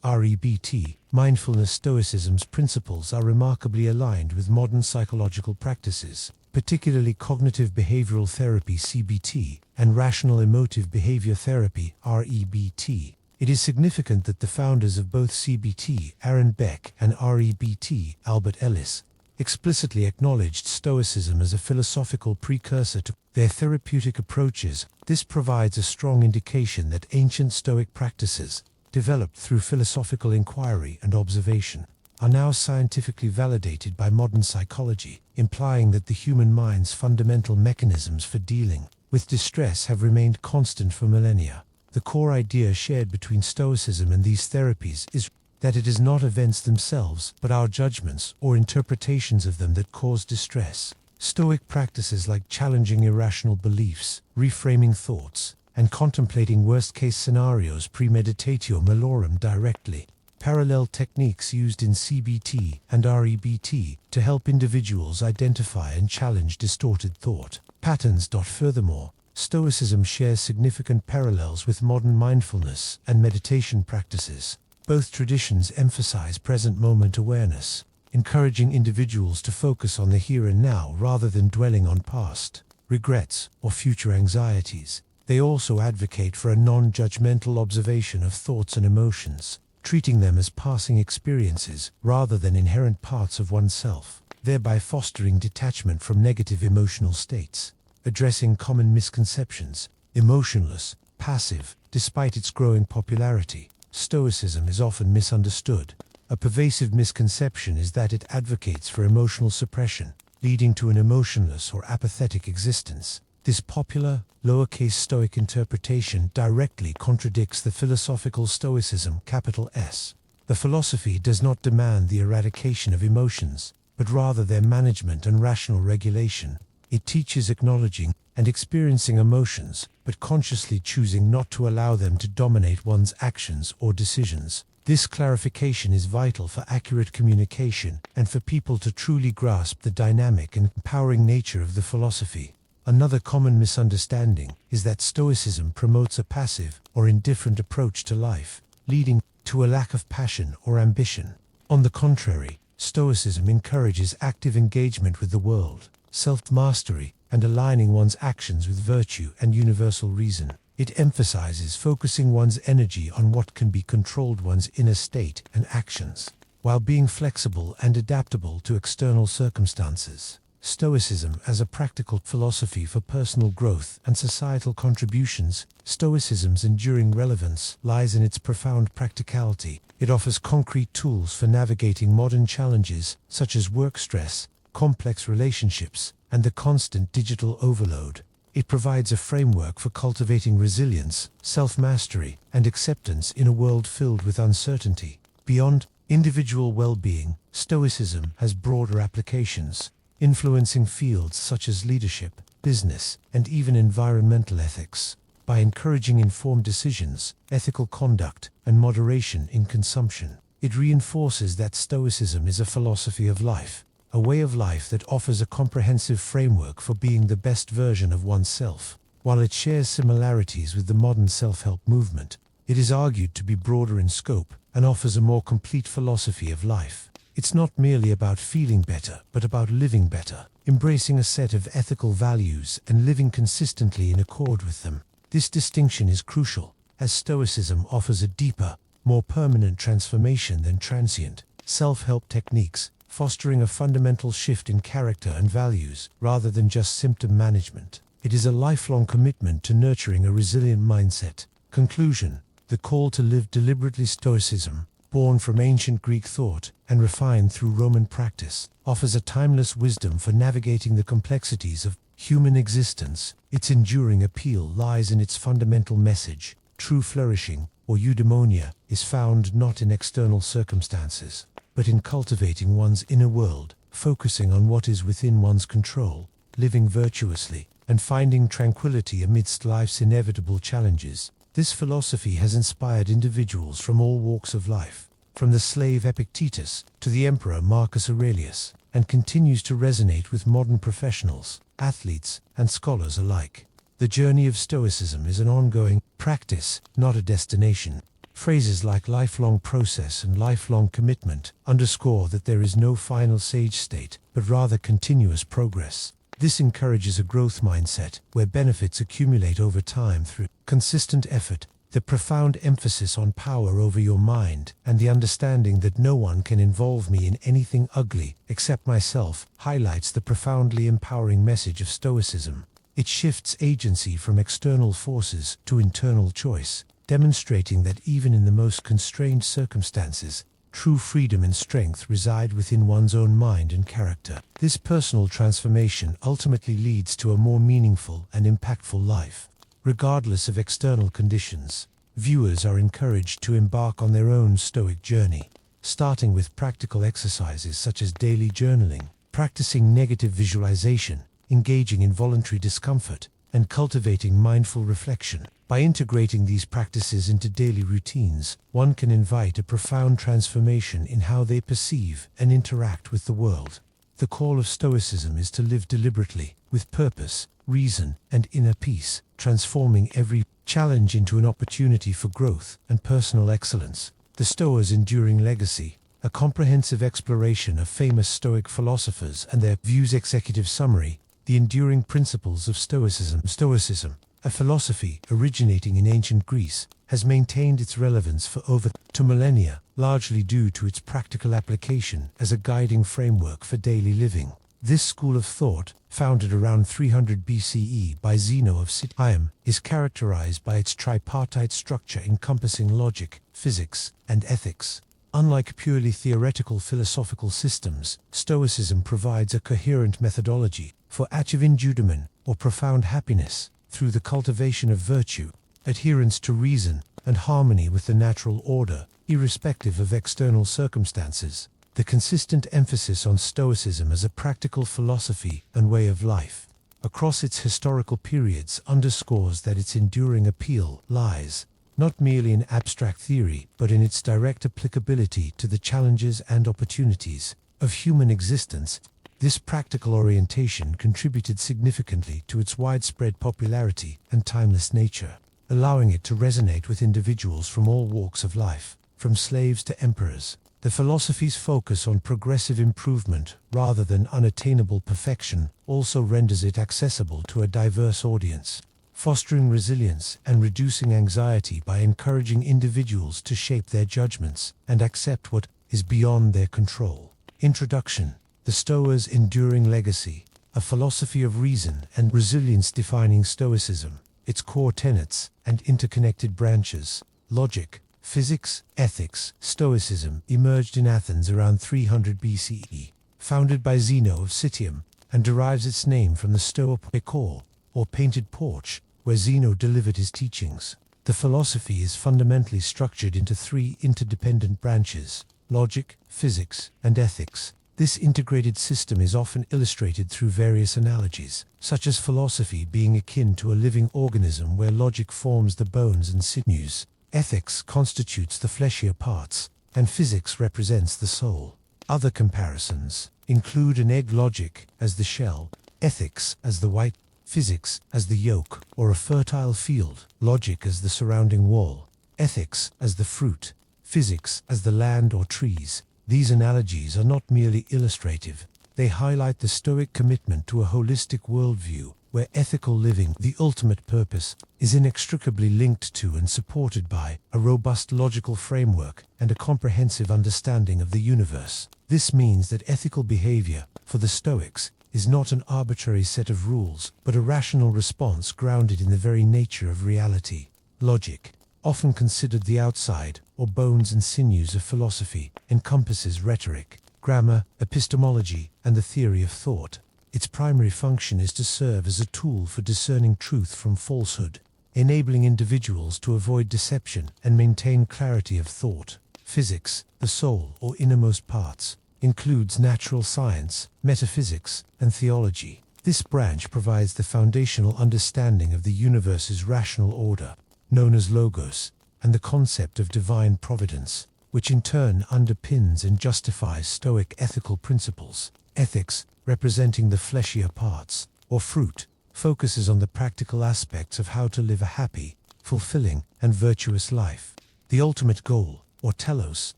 REBT, mindfulness. Stoicism's principles are remarkably aligned with modern psychological practices, particularly cognitive behavioral therapy (CBT) and rational emotive behavior therapy (REBT). It is significant that the founders of both CBT, Aaron Beck, and REBT, Albert Ellis, explicitly acknowledged Stoicism as a philosophical precursor to their therapeutic approaches. This provides a strong indication that ancient Stoic practices, developed through philosophical inquiry and observation, are now scientifically validated by modern psychology, implying that the human mind's fundamental mechanisms for dealing with distress have remained constant for millennia. The core idea shared between Stoicism and these therapies is that it is not events themselves, but our judgments or interpretations of them that cause distress. Stoic practices like challenging irrational beliefs, reframing thoughts, and contemplating worst-case scenarios premeditatio malorum directly parallel techniques used in CBT and REBT to help individuals identify and challenge distorted thought patterns. Furthermore, Stoicism shares significant parallels with modern mindfulness and meditation practices. Both traditions emphasize present moment awareness, encouraging individuals to focus on the here and now rather than dwelling on past regrets or future anxieties. They also advocate for a non-judgmental observation of thoughts and emotions, treating them as passing experiences rather than inherent parts of oneself, thereby fostering detachment from negative emotional states. Addressing common misconceptions, emotionless, passive. Despite its growing popularity, Stoicism is often misunderstood. A pervasive misconception is that it advocates for emotional suppression, leading to an emotionless or apathetic existence. This popular, lowercase Stoic interpretation directly contradicts the philosophical Stoicism, capital S. The philosophy does not demand the eradication of emotions, but rather their management and rational regulation. It teaches acknowledging and experiencing emotions, but consciously choosing not to allow them to dominate one's actions or decisions. This clarification is vital for accurate communication and for people to truly grasp the dynamic and empowering nature of the philosophy. Another common misunderstanding is that Stoicism promotes a passive or indifferent approach to life, leading to a lack of passion or ambition. On the contrary, Stoicism encourages active engagement with the world, self-mastery, and aligning one's actions with virtue and universal reason. It emphasizes focusing one's energy on what can be controlled, one's inner state and actions, while being flexible and adaptable to external circumstances. Stoicism as a practical philosophy for personal growth and societal contributions. Stoicism's enduring relevance lies in its profound practicality. It offers concrete tools for navigating modern challenges such as work stress, complex relationships, and the constant digital overload. It provides a framework for cultivating resilience, self-mastery, and acceptance in a world filled with uncertainty. Beyond individual well-being, Stoicism has broader applications, influencing fields such as leadership, business, and even environmental ethics. By encouraging informed decisions, ethical conduct, and moderation in consumption, it reinforces that Stoicism is a philosophy of life, a way of life that offers a comprehensive framework for being the best version of oneself. While it shares similarities with the modern self-help movement, it is argued to be broader in scope and offers a more complete philosophy of life. It's not merely about feeling better, but about living better, embracing a set of ethical values and living consistently in accord with them. This distinction is crucial, as Stoicism offers a deeper, more permanent transformation than transient self-help techniques, fostering a fundamental shift in character and values rather than just symptom management. It is a lifelong commitment to nurturing a resilient mindset. Conclusion: the call to live deliberately. Stoicism, born from ancient Greek thought and refined through Roman practice, offers a timeless wisdom for navigating the complexities of human existence. Its enduring appeal lies in its fundamental message: true flourishing, or eudaimonia, is found not in external circumstances, but in cultivating one's inner world, focusing on what is within one's control, living virtuously, and finding tranquility amidst life's inevitable challenges. This philosophy has inspired individuals from all walks of life, from the slave Epictetus to the emperor Marcus Aurelius, and continues to resonate with modern professionals, athletes, and scholars alike. The journey of Stoicism is an ongoing practice, not a destination. Phrases like lifelong process and lifelong commitment underscore that there is no final sage state, but rather continuous progress. This encourages a growth mindset where benefits accumulate over time through consistent effort. The profound emphasis on power over your mind and the understanding that no one can involve me in anything ugly except myself highlights the profoundly empowering message of Stoicism. It shifts agency from external forces to internal choice, demonstrating that even in the most constrained circumstances, true freedom and strength reside within one's own mind and character. This personal transformation ultimately leads to a more meaningful and impactful life. Regardless of external conditions, viewers are encouraged to embark on their own Stoic journey, starting with practical exercises such as daily journaling, practicing negative visualization, engaging in voluntary discomfort, and cultivating mindful reflection. By integrating these practices into daily routines, one can invite a profound transformation in how they perceive and interact with the world. The call of Stoicism is to live deliberately, with purpose, reason, and inner peace, transforming every challenge into an opportunity for growth and personal excellence. The Stoa's enduring legacy, a comprehensive exploration of famous Stoic philosophers and their views. Executive summary: the enduring principles of Stoicism. Stoicism, a philosophy originating in ancient Greece, has maintained its relevance for over 2 millennia, largely due to its practical application as a guiding framework for daily living. This school of thought, founded around 300 BCE by Zeno of Citium, is characterized by its tripartite structure encompassing logic, physics, and ethics. Unlike purely theoretical philosophical systems, Stoicism provides a coherent methodology for achieving eudaimon, or profound happiness, through the cultivation of virtue, adherence to reason, and harmony with the natural order, irrespective of external circumstances. The consistent emphasis on Stoicism as a practical philosophy and way of life, across its historical periods, underscores that its enduring appeal lies not merely in abstract theory, but in its direct applicability to the challenges and opportunities of human existence. This practical orientation contributed significantly to its widespread popularity and timeless nature, allowing it to resonate with individuals from all walks of life, from slaves to emperors. The philosophy's focus on progressive improvement rather than unattainable perfection also renders it accessible to a diverse audience, fostering resilience and reducing anxiety by encouraging individuals to shape their judgments and accept what is beyond their control. Introduction: the Stoa's enduring legacy, a philosophy of reason and resilience defining Stoicism, its core tenets and interconnected branches, logic, physics, ethics. Stoicism emerged in Athens around 300 BCE, founded by Zeno of Citium, and derives its name from the Stoa Poikor, or painted porch, where Zeno delivered his teachings. The philosophy is fundamentally structured into 3 interdependent branches: logic, physics, and ethics. This integrated system is often illustrated through various analogies, such as philosophy being akin to a living organism where logic forms the bones and sinews, ethics constitutes the fleshier parts, and physics represents the soul. Other comparisons include an egg: logic as the shell, ethics as the white, physics as the yolk or a fertile field, logic as the surrounding wall, ethics as the fruit, physics as the land or trees. These analogies are not merely illustrative, they highlight the Stoic commitment to a holistic worldview, where ethical living, the ultimate purpose, is inextricably linked to and supported by a robust logical framework and a comprehensive understanding of the universe. This means that ethical behavior, for the Stoics, is not an arbitrary set of rules, but a rational response grounded in the very nature of reality. Logic, often considered the outside, or bones and sinews of philosophy, encompasses rhetoric, grammar, epistemology, and the theory of thought. Its primary function is to serve as a tool for discerning truth from falsehood, enabling individuals to avoid deception and maintain clarity of thought. Physics, the soul or innermost parts, includes natural science, metaphysics, and theology. This branch provides the foundational understanding of the universe's rational order, known as logos, and the concept of divine providence, which in turn underpins and justifies Stoic ethical principles. Ethics, representing the fleshier parts, or fruit, focuses on the practical aspects of how to live a happy, fulfilling, and virtuous life. The ultimate goal, or telos,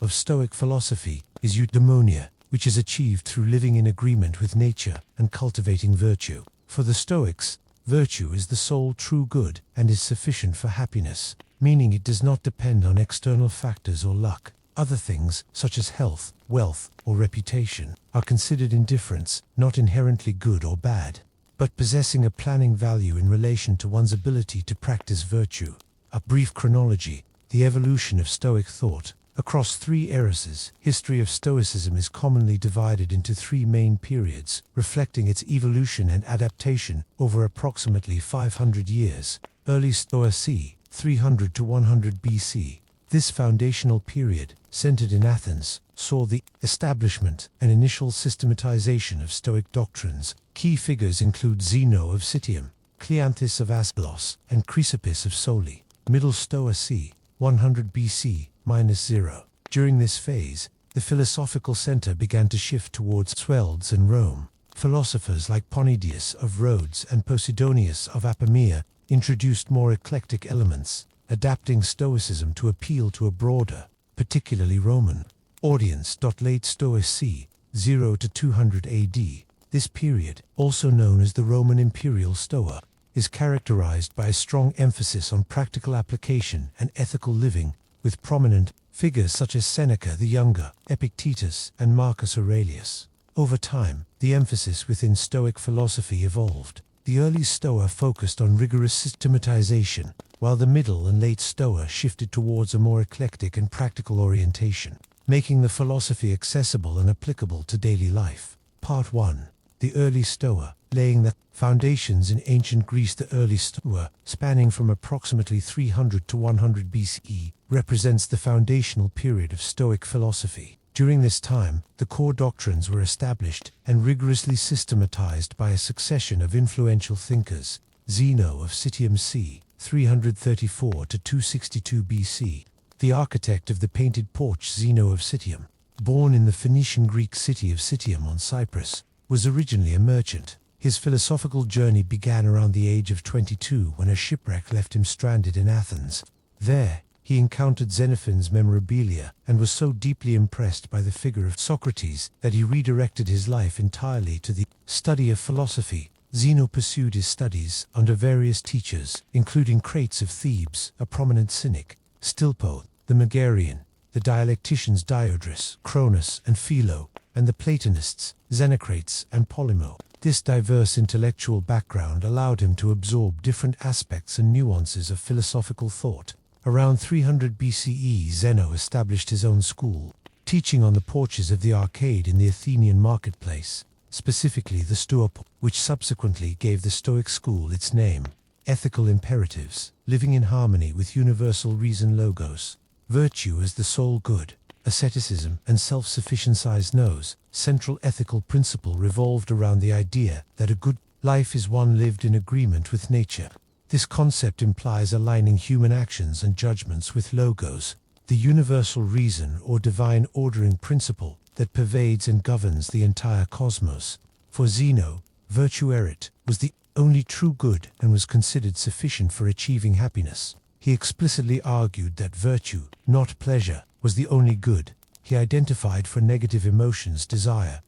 of Stoic philosophy is eudaimonia, which is achieved through living in agreement with nature and cultivating virtue. For the Stoics, virtue is the sole true good and is sufficient for happiness, meaning it does not depend on external factors or luck. Other things, such as health, wealth, or reputation, are considered indifferents, not inherently good or bad, but possessing a planning value in relation to one's ability to practice virtue. A brief chronology: the evolution of Stoic thought. Across 3 eras, history of Stoicism is commonly divided into 3 main periods, reflecting its evolution and adaptation over approximately 500 years. Early Stoa c. 300 to 100 BC. This foundational period, centered in Athens, saw the establishment and initial systematization of Stoic doctrines. Key figures include Zeno of Citium, Cleanthes of Askelos, and Chrysippus of Soli. Middle Stoa c. 100 BC, -0. During this phase, the philosophical center began to shift towards Swelds and Rome. Philosophers like Ponidius of Rhodes and Posidonius of Apamea introduced more eclectic elements, adapting Stoicism to appeal to a broader, particularly Roman, audience. Late Stoa c. 0 to 200 AD. This period, also known as the Roman Imperial Stoa, is characterized by a strong emphasis on practical application and ethical living, with prominent figures such as Seneca the Younger, Epictetus, and Marcus Aurelius. Over time, the emphasis within Stoic philosophy evolved. The early Stoa focused on rigorous systematization, while the middle and late Stoa shifted towards a more eclectic and practical orientation, making the philosophy accessible and applicable to daily life. Part 1. The early Stoa, laying the foundations in ancient Greece. The early Stoa, spanning from approximately 300 to 100 BCE, represents the foundational period of Stoic philosophy. During this time, the core doctrines were established and rigorously systematized by a succession of influential thinkers. Zeno of Citium c. 334 to 262 BC, the architect of the painted porch. Zeno of Citium, born in the Phoenician Greek city of Citium on Cyprus, was originally a merchant. His philosophical journey began around the age of 22 when a shipwreck left him stranded in Athens. There, he encountered Xenophon's Memorabilia and was so deeply impressed by the figure of Socrates that he redirected his life entirely to the study of philosophy. Zeno pursued his studies under various teachers, including Crates of Thebes, a prominent cynic, Stilpo, the Megarian, the dialecticians Diodorus, Cronus, and Philo, and the Platonists, Xenocrates and Polymo. This diverse intellectual background allowed him to absorb different aspects and nuances of philosophical thought. Around 300 BCE, Zeno established his own school, teaching on the porches of the arcade in the Athenian marketplace, specifically the Stoa, which subsequently gave the Stoic school its name. Ethical imperatives, living in harmony with universal reason. Logos, virtue as the sole good, asceticism and self-sufficiency's nose. Central ethical principle revolved around the idea that a good life is one lived in agreement with nature. This concept implies aligning human actions and judgments with logos, the universal reason or divine ordering principle that pervades and governs the entire cosmos. For Zeno, virtue erit was the only true good and was considered sufficient for achieving happiness. He explicitly argued that virtue, not pleasure, was the only good. He identified for negative emotions desire,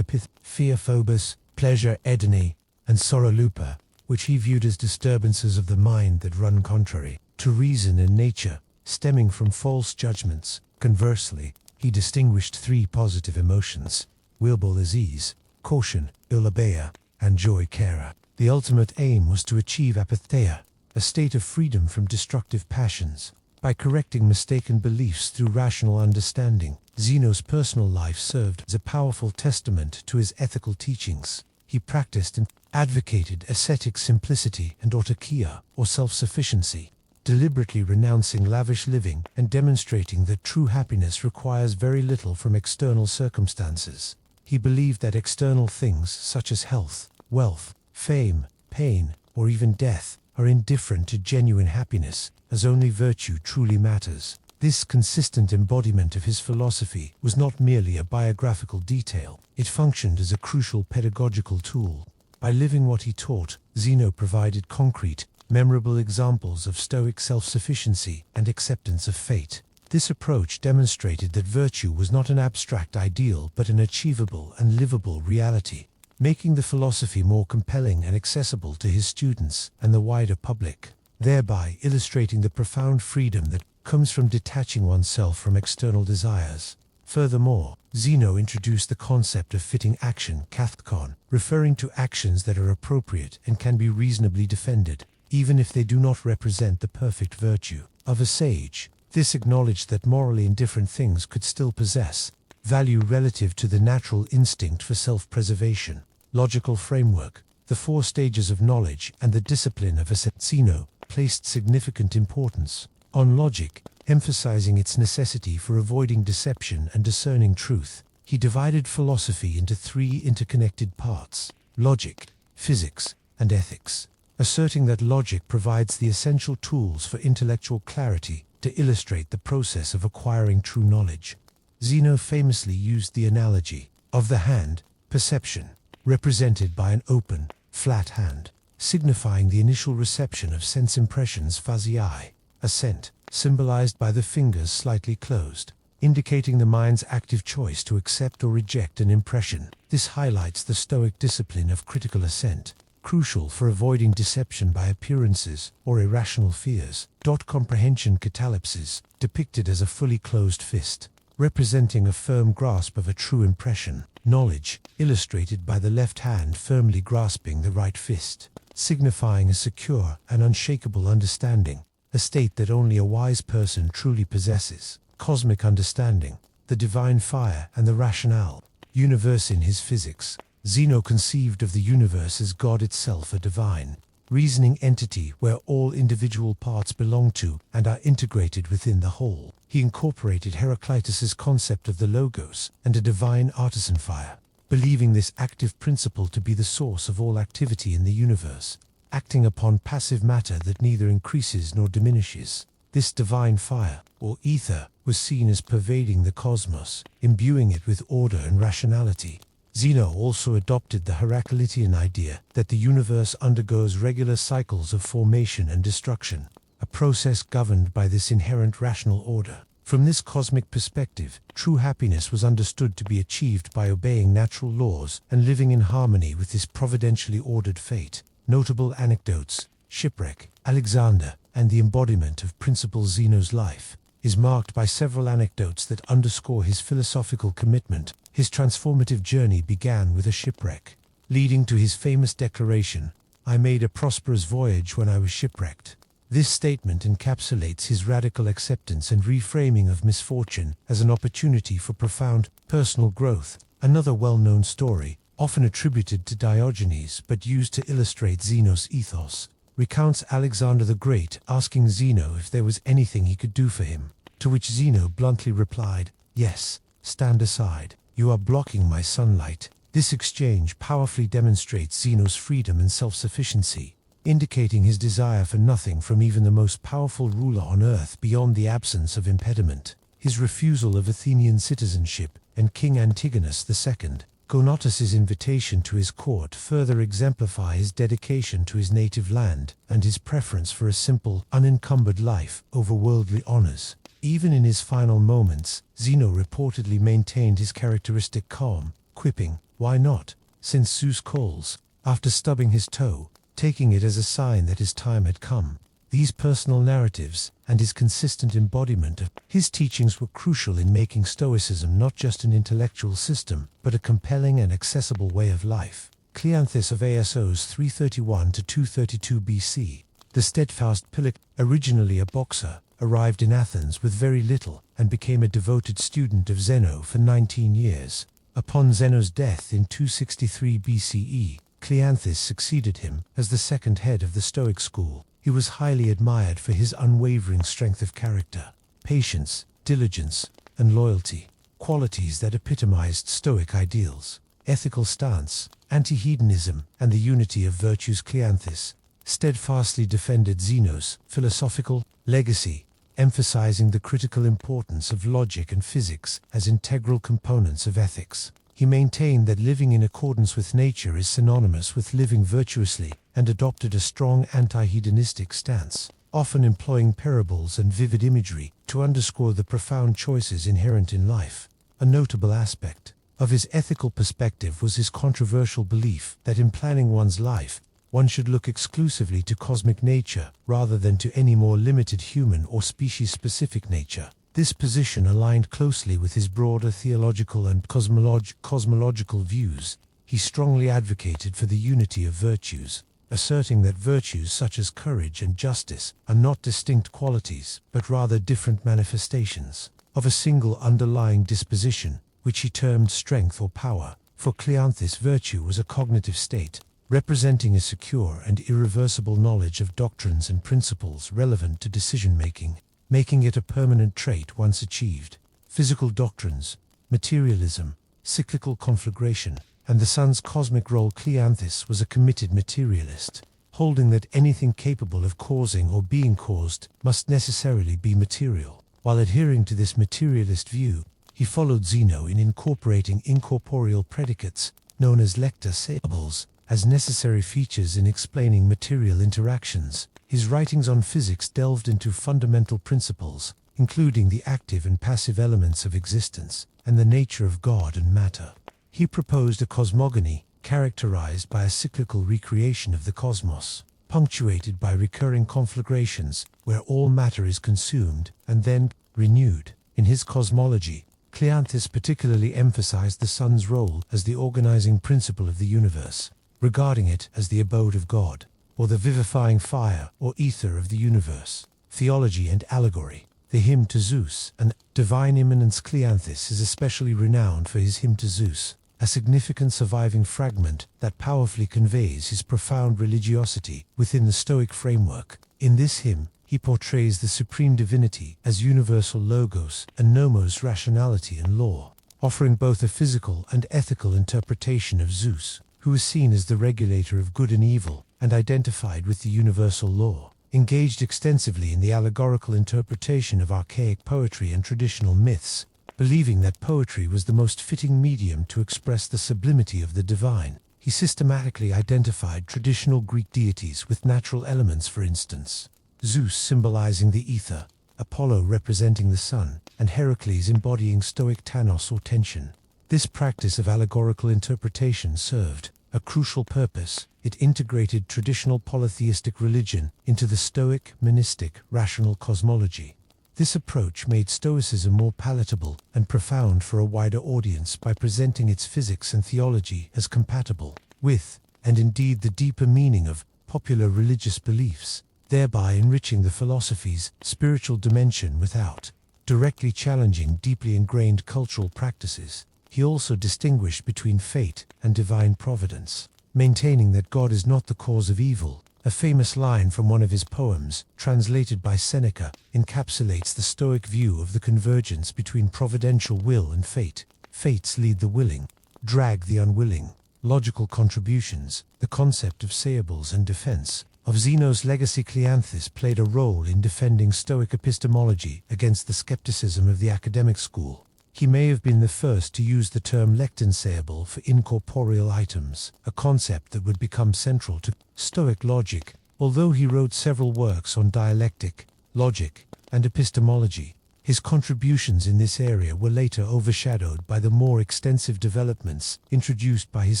fear phobos, pleasure edene, and sorrow lupa, which he viewed as disturbances of the mind that run contrary to reason and nature, stemming from false judgments. Conversely, he distinguished three positive emotions: willful ease, caution, eulabeia, and joy kara. The ultimate aim was to achieve apatheia, a state of freedom from destructive passions. By correcting mistaken beliefs through rational understanding, Zeno's personal life served as a powerful testament to his ethical teachings. He practiced and advocated ascetic simplicity and autarkia, or self-sufficiency, deliberately renouncing lavish living and demonstrating that true happiness requires very little from external circumstances. He believed that external things such as health, wealth, fame, pain, or even death are indifferent to genuine happiness, as only virtue truly matters. This consistent embodiment of his philosophy was not merely a biographical detail, it functioned as a crucial pedagogical tool. By living what he taught, Zeno provided concrete, memorable examples of Stoic self-sufficiency and acceptance of fate. This approach demonstrated that virtue was not an abstract ideal but an achievable and livable reality, making the philosophy more compelling and accessible to his students and the wider public, thereby illustrating the profound freedom that comes from detaching oneself from external desires. Furthermore, Zeno introduced the concept of fitting action, kathkon, referring to actions that are appropriate and can be reasonably defended, even if they do not represent the perfect virtue of a sage. This acknowledged that morally indifferent things could still possess value relative to the natural instinct for self-preservation. Logical framework, the four stages of knowledge and the discipline of Zeno placed significant importance on logic, emphasizing its necessity for avoiding deception and discerning truth. He divided philosophy into three interconnected parts: logic, physics, and ethics. asserting that logic provides the essential tools for intellectual clarity to illustrate the process of acquiring true knowledge. Zeno famously used the analogy of the hand, perception, represented by an open, flat hand, signifying the initial reception of sense impressions, fuzzy eye, assent, symbolized by the fingers slightly closed, indicating the mind's active choice to accept or reject an impression. This highlights the Stoic discipline of critical assent, crucial for avoiding deception by appearances or irrational fears. Comprehension catalepsis, depicted as a fully closed fist, representing a firm grasp of a true impression. Knowledge, illustrated by the left hand firmly grasping the right fist, signifying a secure and unshakable understanding, a state that only a wise person truly possesses. Cosmic understanding, the divine fire and the rationale. Universe. In his Physics, Zeno conceived of the universe as God itself, a divine, reasoning entity where all individual parts belong to and are integrated within the whole. He incorporated Heraclitus's concept of the logos and a divine artisan fire, believing this active principle to be the source of all activity in the universe, acting upon passive matter that neither increases nor diminishes. This divine fire, or ether, was seen as pervading the cosmos, imbuing it with order and rationality. Zeno also adopted the Heraclitean idea that the universe undergoes regular cycles of formation and destruction, a process governed by this inherent rational order. From this cosmic perspective, true happiness was understood to be achieved by obeying natural laws and living in harmony with this providentially ordered fate. Notable anecdotes: shipwreck, Alexander, and the embodiment of principle. Zeno's life is marked by several anecdotes that underscore his philosophical commitment. His transformative journey began with a shipwreck, leading to his famous declaration, "I made a prosperous voyage when I was shipwrecked." This statement encapsulates his radical acceptance and reframing of misfortune as an opportunity for profound personal growth. Another well-known story, often attributed to Diogenes but used to illustrate Zeno's ethos, recounts Alexander the Great asking Zeno if there was anything he could do for him, to which Zeno bluntly replied, "Yes, stand aside. You are blocking my sunlight." This exchange powerfully demonstrates Zeno's freedom and self-sufficiency, indicating his desire for nothing from even the most powerful ruler on earth beyond the absence of impediment. His refusal of Athenian citizenship and King Antigonus II, Gonotus's invitation to his court further exemplify his dedication to his native land and his preference for a simple, unencumbered life over worldly honors. Even in his final moments, Zeno reportedly maintained his characteristic calm, quipping, "Why not, since Zeus calls," after stubbing his toe, taking it as a sign that his time had come. These personal narratives and his consistent embodiment of his teachings were crucial in making Stoicism not just an intellectual system, but a compelling and accessible way of life. Cleanthes of ASOs 331 to 232 BC, the steadfast Pilot, originally a boxer, arrived in Athens with very little and became a devoted student of Zeno for 19 years. Upon Zeno's death in 263 BCE, Cleanthes succeeded him as the second head of the Stoic school. He was highly admired for his unwavering strength of character, patience, diligence, and loyalty, qualities that epitomized Stoic ideals. Ethical stance, anti-hedonism, and the unity of virtues. Cleanthes steadfastly defended Zeno's philosophical legacy, emphasizing the critical importance of logic and physics as integral components of ethics. He maintained that living in accordance with nature is synonymous with living virtuously, and adopted a strong anti-hedonistic stance, often employing parables and vivid imagery to underscore the profound choices inherent in life. A notable aspect of his ethical perspective was his controversial belief that in planning one's life, one should look exclusively to cosmic nature rather than to any more limited human or species-specific nature. This position aligned closely with his broader theological and cosmological views. He strongly advocated for the unity of virtues, asserting that virtues such as courage and justice are not distinct qualities, but rather different manifestations of a single underlying disposition, which he termed strength or power. For Cleanthes, virtue was a cognitive state, representing a secure and irreversible knowledge of doctrines and principles relevant to decision-making, making it a permanent trait once achieved. Physical doctrines, materialism, cyclical conflagration, and the sun's cosmic role. Cleanthes was a committed materialist, holding that anything capable of causing or being caused must necessarily be material. While adhering to this materialist view, he followed Zeno in incorporating incorporeal predicates, known as lecta sables, as necessary features in explaining material interactions. His writings on physics delved into fundamental principles, including the active and passive elements of existence, and the nature of God and matter. He proposed a cosmogony, characterized by a cyclical recreation of the cosmos, punctuated by recurring conflagrations, where all matter is consumed and then renewed. In his cosmology, Cleanthes particularly emphasized the sun's role as the organizing principle of the universe, regarding it as the abode of God, or the vivifying fire or ether of the universe. Theology and allegory. The hymn to Zeus, an divine immanence. Cleanthes is especially renowned for his hymn to Zeus, a significant surviving fragment that powerfully conveys his profound religiosity within the Stoic framework. In this hymn, he portrays the supreme divinity as universal logos and nomos, rationality and law, offering both a physical and ethical interpretation of Zeus, who is seen as the regulator of good and evil and identified with the universal law. Engaged extensively in the allegorical interpretation of archaic poetry and traditional myths, believing that poetry was the most fitting medium to express the sublimity of the divine. He systematically identified traditional Greek deities with natural elements, for instance, Zeus symbolizing the ether, Apollo representing the sun, and Heracles embodying Stoic tanos or tension. This practice of allegorical interpretation served a crucial purpose. It integrated traditional polytheistic religion into the Stoic, monistic, rational cosmology. This approach made Stoicism more palatable and profound for a wider audience by presenting its physics and theology as compatible with, and indeed the deeper meaning of, popular religious beliefs, thereby enriching the philosophy's spiritual dimension without directly challenging deeply ingrained cultural practices. He also distinguished between fate and divine providence, maintaining that God is not the cause of evil. A famous line from one of his poems, translated by Seneca, encapsulates the Stoic view of the convergence between providential will and fate. Fates lead the willing, drag the unwilling. Logical contributions. The concept of sables and defense of Zeno's legacy. Cleanthes played a role in defending Stoic epistemology against the skepticism of the academic school. He may have been the first to use the term lectensable for incorporeal items, a concept that would become central to Stoic logic. Although he wrote several works on dialectic, logic, and epistemology, his contributions in this area were later overshadowed by the more extensive developments introduced by his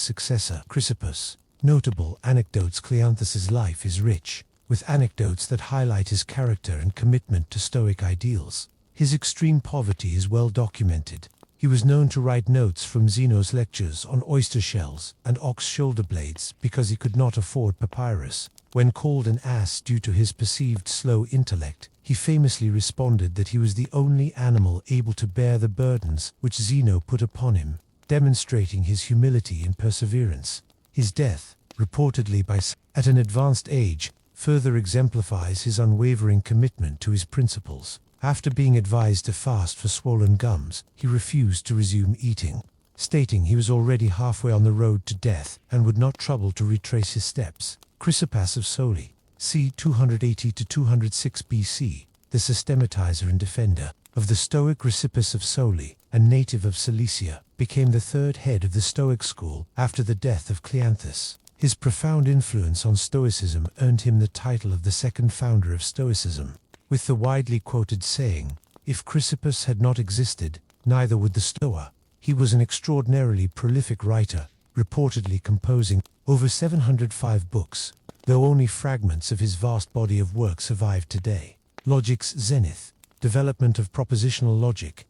successor, Chrysippus. Notable anecdotes. Cleanthes' life is rich, with anecdotes that highlight his character and commitment to Stoic ideals. His extreme poverty is well documented. He was known to write notes from Zeno's lectures on oyster shells and ox shoulder blades because he could not afford papyrus. When called an ass due to his perceived slow intellect, he famously responded that he was the only animal able to bear the burdens which Zeno put upon him, demonstrating his humility and perseverance. His death, reportedly at an advanced age, further exemplifies his unwavering commitment to his principles. After being advised to fast for swollen gums, he refused to resume eating, stating he was already halfway on the road to death and would not trouble to retrace his steps. Chrysippus of Soli, c. 280–206 BC, the systematizer and defender of the Stoic Chrysippus of Soli, a native of Cilicia, became the third head of the Stoic school after the death of Cleanthes. His profound influence on Stoicism earned him the title of the second founder of Stoicism, with the widely quoted saying, "If Chrysippus had not existed, neither would the Stoa." He was an extraordinarily prolific writer, reportedly composing over 705 books, though only fragments of his vast body of work survive today. Logic's zenith, development of propositional logic,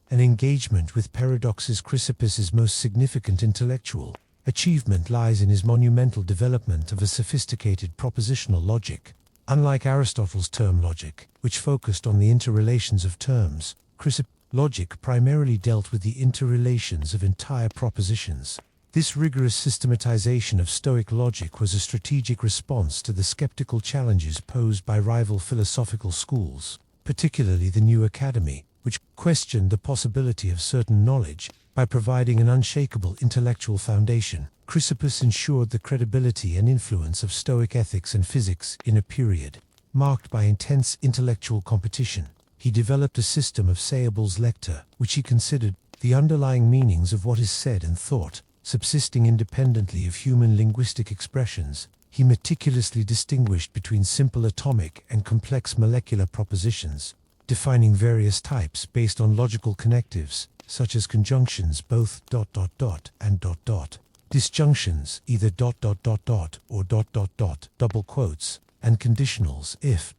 and engagement with paradoxes. Chrysippus's most significant intellectual achievement lies in his monumental development of a sophisticated propositional logic. Unlike Aristotle's term logic, which focused on the interrelations of terms, Chrysippus' logic primarily dealt with the interrelations of entire propositions. This rigorous systematization of Stoic logic was a strategic response to the skeptical challenges posed by rival philosophical schools, particularly the New Academy, which questioned the possibility of certain knowledge. By By providing an unshakable intellectual foundation, Chrysippus ensured the credibility and influence of Stoic ethics and physics in a period marked by intense intellectual competition. He developed a system of Sayables lector, which he considered the underlying meanings of what is said and thought, subsisting independently of human linguistic expressions. He meticulously distinguished between simple atomic and complex molecular propositions, defining various types based on logical connectives, such as conjunctions both ... and ... disjunctions either ... or ... double quotes, and conditionals if ...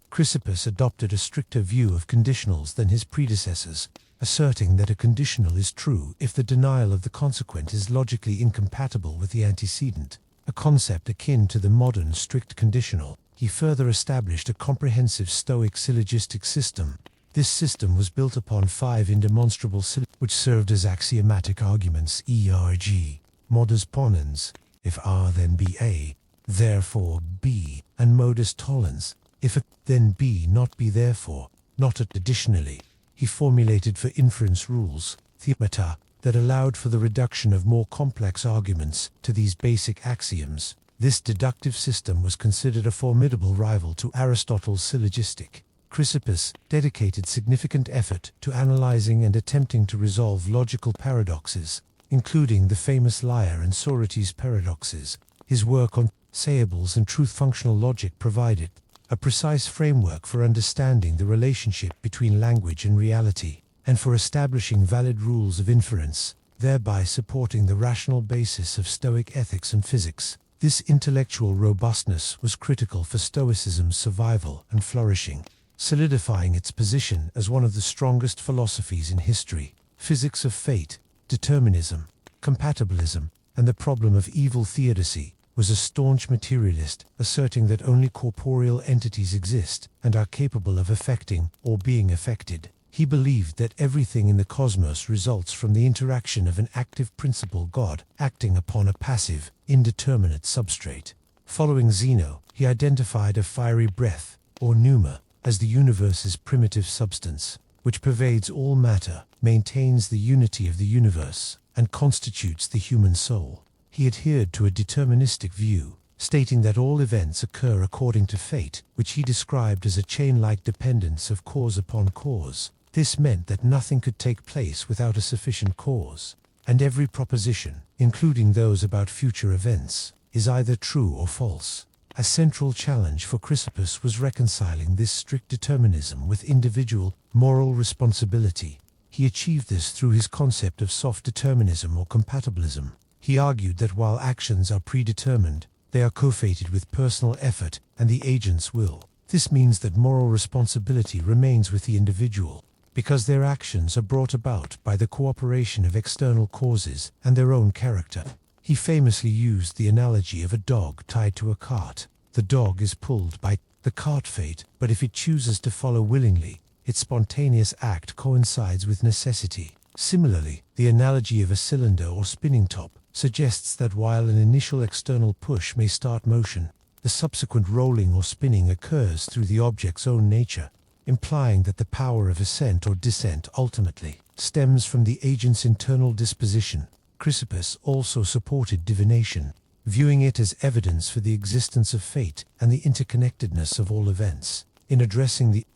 Chrysippus adopted a stricter view of conditionals than his predecessors, asserting that a conditional is true if the denial of the consequent is logically incompatible with the antecedent, a concept akin to the modern strict conditional. He further established a comprehensive Stoic syllogistic system. This system was built upon 5 indemonstrable syllogisms, which served as axiomatic arguments e.g. modus ponens, if R then be A, therefore B, and modus tollens, if A then B not be therefore not. Additionally, he formulated for inference rules, themata, that allowed for the reduction of more complex arguments to these basic axioms. This deductive system was considered a formidable rival to Aristotle's syllogistic. Chrysippus dedicated significant effort to analyzing and attempting to resolve logical paradoxes, including the famous Liar and Socrates paradoxes. His work on Sayables and truth-functional logic provided a precise framework for understanding the relationship between language and reality, and for establishing valid rules of inference, thereby supporting the rational basis of Stoic ethics and physics. This intellectual robustness was critical for Stoicism's survival and flourishing, solidifying its position as one of the strongest philosophies in history. Physics of fate, determinism, compatibilism, and the problem of evil theodicy, was a staunch materialist, asserting that only corporeal entities exist and are capable of affecting or being affected. He believed that everything in the cosmos results from the interaction of an active principle God acting upon a passive, indeterminate substrate. Following Zeno, he identified a fiery breath, or pneuma, as the universe's primitive substance, which pervades all matter, maintains the unity of the universe, and constitutes the human soul. He adhered to a deterministic view, stating that all events occur according to fate, which he described as a chain-like dependence of cause upon cause. This meant that nothing could take place without a sufficient cause, and every proposition, including those about future events, is either true or false. A central challenge for Chrysippus was reconciling this strict determinism with individual, moral responsibility. He achieved this through his concept of soft determinism or compatibilism. He argued that while actions are predetermined, they are co-fated with personal effort and the agent's will. This means that moral responsibility remains with the individual, because their actions are brought about by the cooperation of external causes and their own character. He famously used the analogy of a dog tied to a cart. The dog is pulled by the cart fate, but if it chooses to follow willingly, its spontaneous act coincides with necessity. Similarly, the analogy of a cylinder or spinning top suggests that while an initial external push may start motion, the subsequent rolling or spinning occurs through the object's own nature, implying that the power of ascent or descent ultimately stems from the agent's internal disposition. Chrysippus also supported divination, viewing it as evidence for the existence of fate and the interconnectedness of all events. In addressing the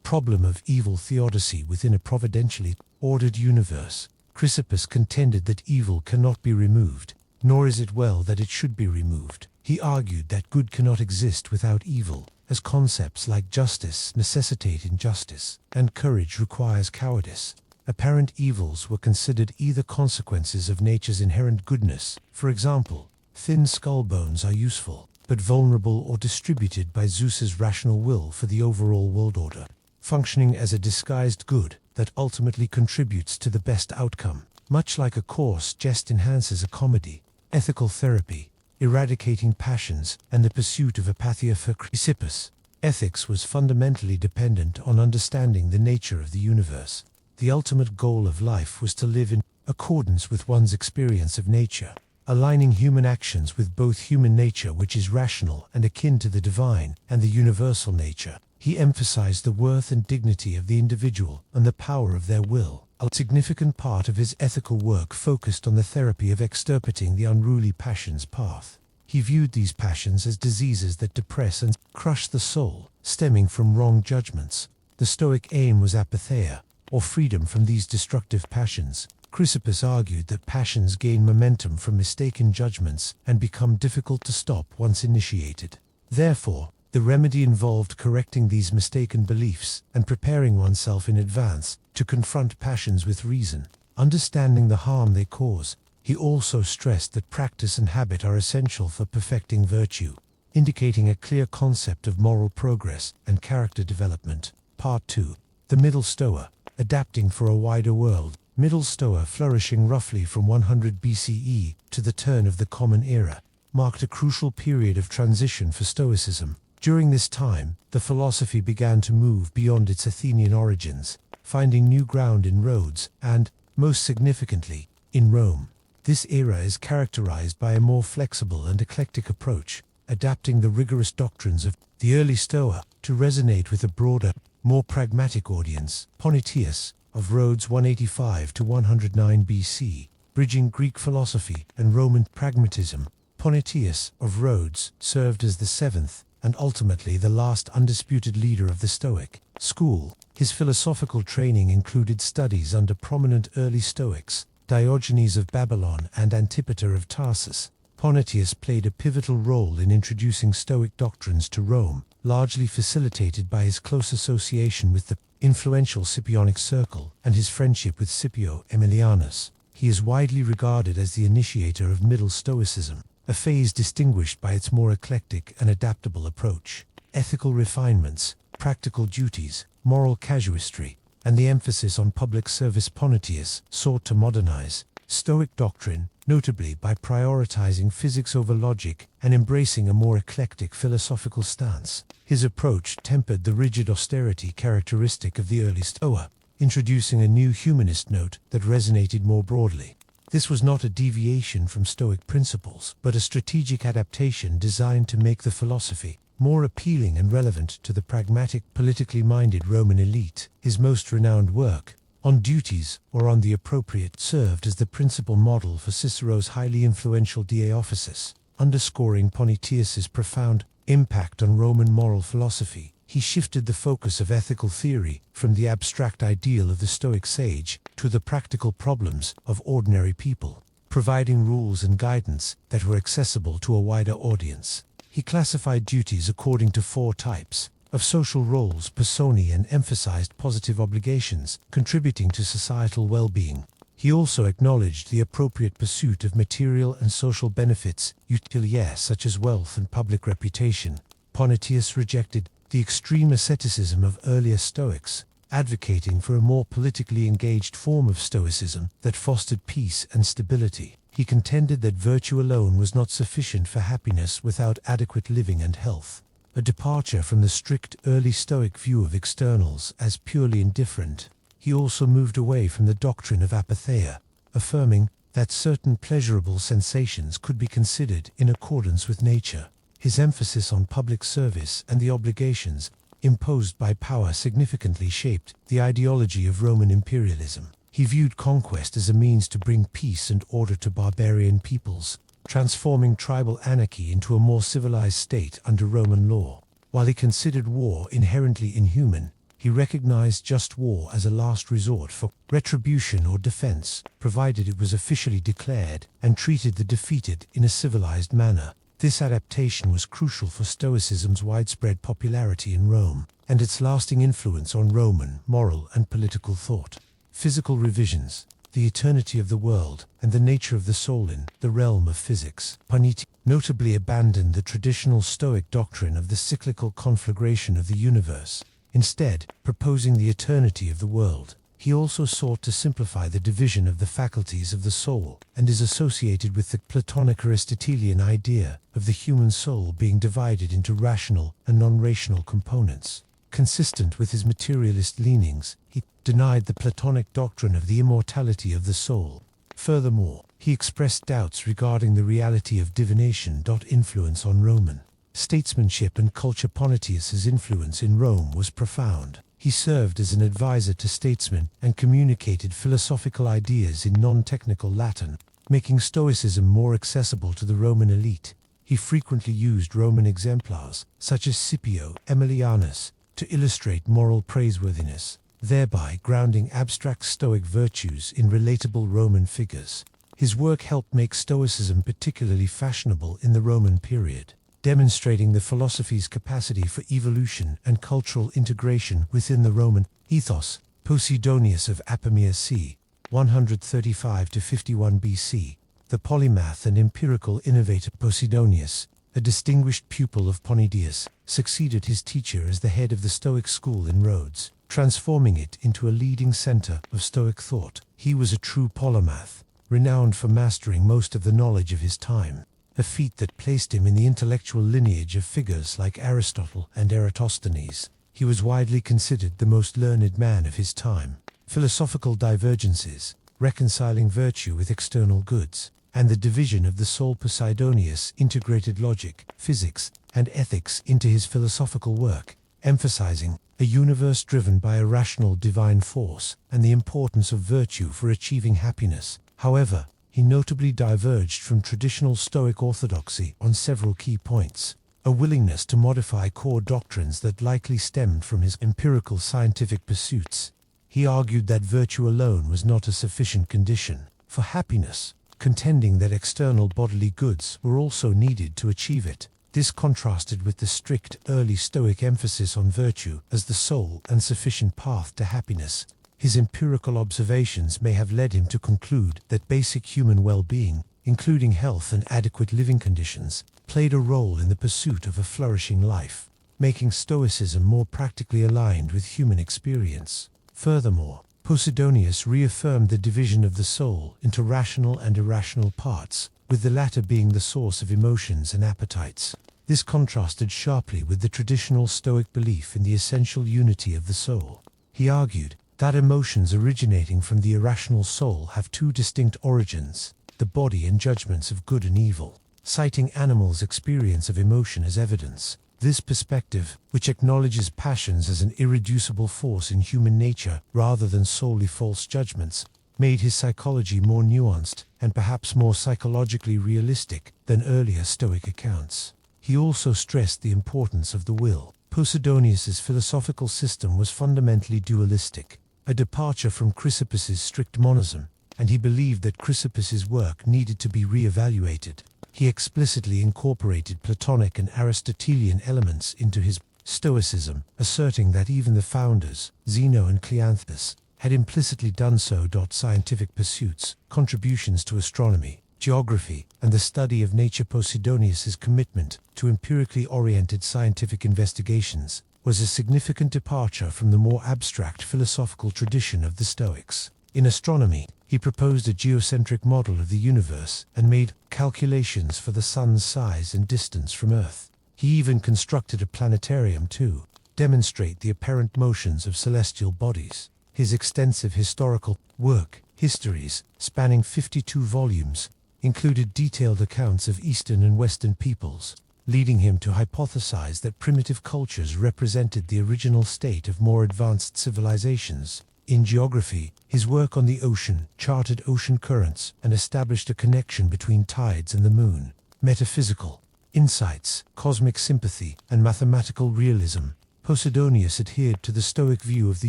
problem of evil theodicy within a providentially ordered universe, Chrysippus contended that evil cannot be removed, nor is it well that it should be removed. He argued that good cannot exist without evil, as concepts like justice necessitate injustice, and courage requires cowardice. Apparent evils were considered either consequences of nature's inherent goodness, for example, thin skull bones are useful, but vulnerable, or distributed by Zeus's rational will for the overall world order, functioning as a disguised good that ultimately contributes to the best outcome. Much like a coarse jest enhances a comedy, ethical therapy, eradicating passions, and the pursuit of apatheia for Chrysippus, ethics was fundamentally dependent on understanding the nature of the universe. The ultimate goal of life was to live in accordance with one's experience of nature, aligning human actions with both human nature, which is rational and akin to the divine, and the universal nature. He emphasized the worth and dignity of the individual and the power of their will. A significant part of his ethical work focused on the therapy of extirpating the unruly passions path. He viewed these passions as diseases that depress and crush the soul, stemming from wrong judgments. The Stoic aim was apatheia, or freedom from these destructive passions. Chrysippus argued that passions gain momentum from mistaken judgments and become difficult to stop once initiated. Therefore, the remedy involved correcting these mistaken beliefs and preparing oneself in advance to confront passions with reason, understanding the harm they cause. He also stressed that practice and habit are essential for perfecting virtue, indicating a clear concept of moral progress and character development. Part 2. The Middle Stoa, adapting for a wider world. Middle Stoa, flourishing roughly from 100 BCE to the turn of the Common Era, marked a crucial period of transition for Stoicism. During this time, the philosophy began to move beyond its Athenian origins, finding new ground in Rhodes and, most significantly, in Rome. This era is characterized by a more flexible and eclectic approach, adapting the rigorous doctrines of the early Stoa to resonate with a broader, more pragmatic audience. Panaetius, of Rhodes 185 to 109 BC, bridging Greek philosophy and Roman pragmatism. Panaetius, of Rhodes, served as the seventh and ultimately the last undisputed leader of the Stoic school. His philosophical training included studies under prominent early Stoics, Diogenes of Babylon and Antipater of Tarsus. Panaetius played a pivotal role in introducing Stoic doctrines to Rome, largely facilitated by his close association with the influential Scipionic circle and his friendship with Scipio Aemilianus. He is widely regarded as the initiator of Middle Stoicism, a phase distinguished by its more eclectic and adaptable approach. Ethical refinements, practical duties, moral casuistry, and the emphasis on public service. Panaetius sought to modernize Stoic doctrine, notably by prioritizing physics over logic and embracing a more eclectic philosophical stance. His approach tempered the rigid austerity characteristic of the early Stoa, introducing a new humanist note that resonated more broadly. This was not a deviation from Stoic principles, but a strategic adaptation designed to make the philosophy more appealing and relevant to the pragmatic, politically minded Roman elite. His most renowned work, On Duties or on the Appropriate, served as the principal model for Cicero's highly influential De Officiis, underscoring Panaetius's profound impact on Roman moral philosophy. He shifted the focus of ethical theory from the abstract ideal of the Stoic sage to the practical problems of ordinary people, providing rules and guidance that were accessible to a wider audience. He classified duties according to 4 types of social roles, personae, and emphasized positive obligations, contributing to societal well-being. He also acknowledged the appropriate pursuit of material and social benefits, utilities such as wealth and public reputation. Panaetius rejected the extreme asceticism of earlier Stoics, advocating for a more politically engaged form of Stoicism that fostered peace and stability. He contended that virtue alone was not sufficient for happiness without adequate living and health, a departure from the strict early Stoic view of externals as purely indifferent. He also moved away from the doctrine of apatheia, affirming that certain pleasurable sensations could be considered in accordance with nature. His emphasis on public service and the obligations imposed by power significantly shaped the ideology of Roman imperialism. He viewed conquest as a means to bring peace and order to barbarian peoples, transforming tribal anarchy into a more civilized state under Roman law. While he considered war inherently inhuman, he recognized just war as a last resort for retribution or defense, provided it was officially declared, and treated the defeated in a civilized manner. This adaptation was crucial for Stoicism's widespread popularity in Rome, and its lasting influence on Roman moral and political thought. Physical revisions, the eternity of the world, and the nature of the soul in the realm of physics. Panaetius notably abandoned the traditional Stoic doctrine of the cyclical conflagration of the universe, instead proposing the eternity of the world. He also sought to simplify the division of the faculties of the soul, and is associated with the Platonic Aristotelian idea of the human soul being divided into rational and non-rational components. Consistent with his materialist leanings, he denied the Platonic doctrine of the immortality of the soul. Furthermore, he expressed doubts regarding the reality of divination. Influence on Roman statesmanship and culture. Panaetius's influence in Rome was profound. He He served as an advisor to statesmen and communicated philosophical ideas in non-technical Latin, making Stoicism more accessible to the Roman elite. He frequently used Roman exemplars, such as Scipio Aemilianus, to illustrate moral praiseworthiness, thereby grounding abstract Stoic virtues in relatable Roman figures. His work helped make Stoicism particularly fashionable in the Roman period, demonstrating the philosophy's capacity for evolution and cultural integration within the Roman ethos. Posidonius of Apamea c. 135–51 BC, the polymath and empirical innovator Posidonius, a distinguished pupil of Ponidius, succeeded his teacher as the head of the Stoic school in Rhodes, transforming it into a leading center of Stoic thought. He was a true polymath, renowned for mastering most of the knowledge of his time, a feat that placed him in the intellectual lineage of figures like Aristotle and Eratosthenes. He was widely considered the most learned man of his time. Philosophical divergences, reconciling virtue with external goods, and the division of the soul. Posidonius integrated logic, physics, and ethics into his philosophical work, emphasizing a universe driven by a rational divine force and the importance of virtue for achieving happiness. However, he notably diverged from traditional Stoic orthodoxy on several key points. A willingness to modify core doctrines that likely stemmed from his empirical scientific pursuits. He argued that virtue alone was not a sufficient condition for happiness, contending that external bodily goods were also needed to achieve it. This contrasted with the strict early Stoic emphasis on virtue as the sole and sufficient path to happiness. His empirical observations may have led him to conclude that basic human well-being, including health and adequate living conditions, played a role in the pursuit of a flourishing life, making Stoicism more practically aligned with human experience. Furthermore, Posidonius reaffirmed the division of the soul into rational and irrational parts, with the latter being the source of emotions and appetites. This contrasted sharply with the traditional Stoic belief in the essential unity of the soul. He argued that emotions originating from the irrational soul have two distinct origins, the body and judgments of good and evil, citing animals' experience of emotion as evidence. This perspective, which acknowledges passions as an irreducible force in human nature rather than solely false judgments, made his psychology more nuanced and perhaps more psychologically realistic than earlier Stoic accounts. He also stressed the importance of the will. Posidonius's philosophical system was fundamentally dualistic, a departure from Chrysippus's strict monism, and he believed that Chrysippus's work needed to be re-evaluated. He explicitly incorporated Platonic and Aristotelian elements into his Stoicism, asserting that even the founders, Zeno and Cleanthes, had implicitly done so. Scientific pursuits, contributions to astronomy, geography, and the study of nature. Posidonius's commitment to empirically oriented scientific investigations was a significant departure from the more abstract philosophical tradition of the Stoics. In astronomy, he proposed a geocentric model of the universe and made calculations for the sun's size and distance from Earth. He even constructed a planetarium to demonstrate the apparent motions of celestial bodies. His extensive historical work, Histories, spanning 52 volumes, included detailed accounts of Eastern and Western peoples, leading him to hypothesize that primitive cultures represented the original state of more advanced civilizations. In geography, his work on the ocean charted ocean currents and established a connection between tides and the moon. Metaphysical insights, cosmic sympathy, and mathematical realism. Posidonius adhered to the Stoic view of the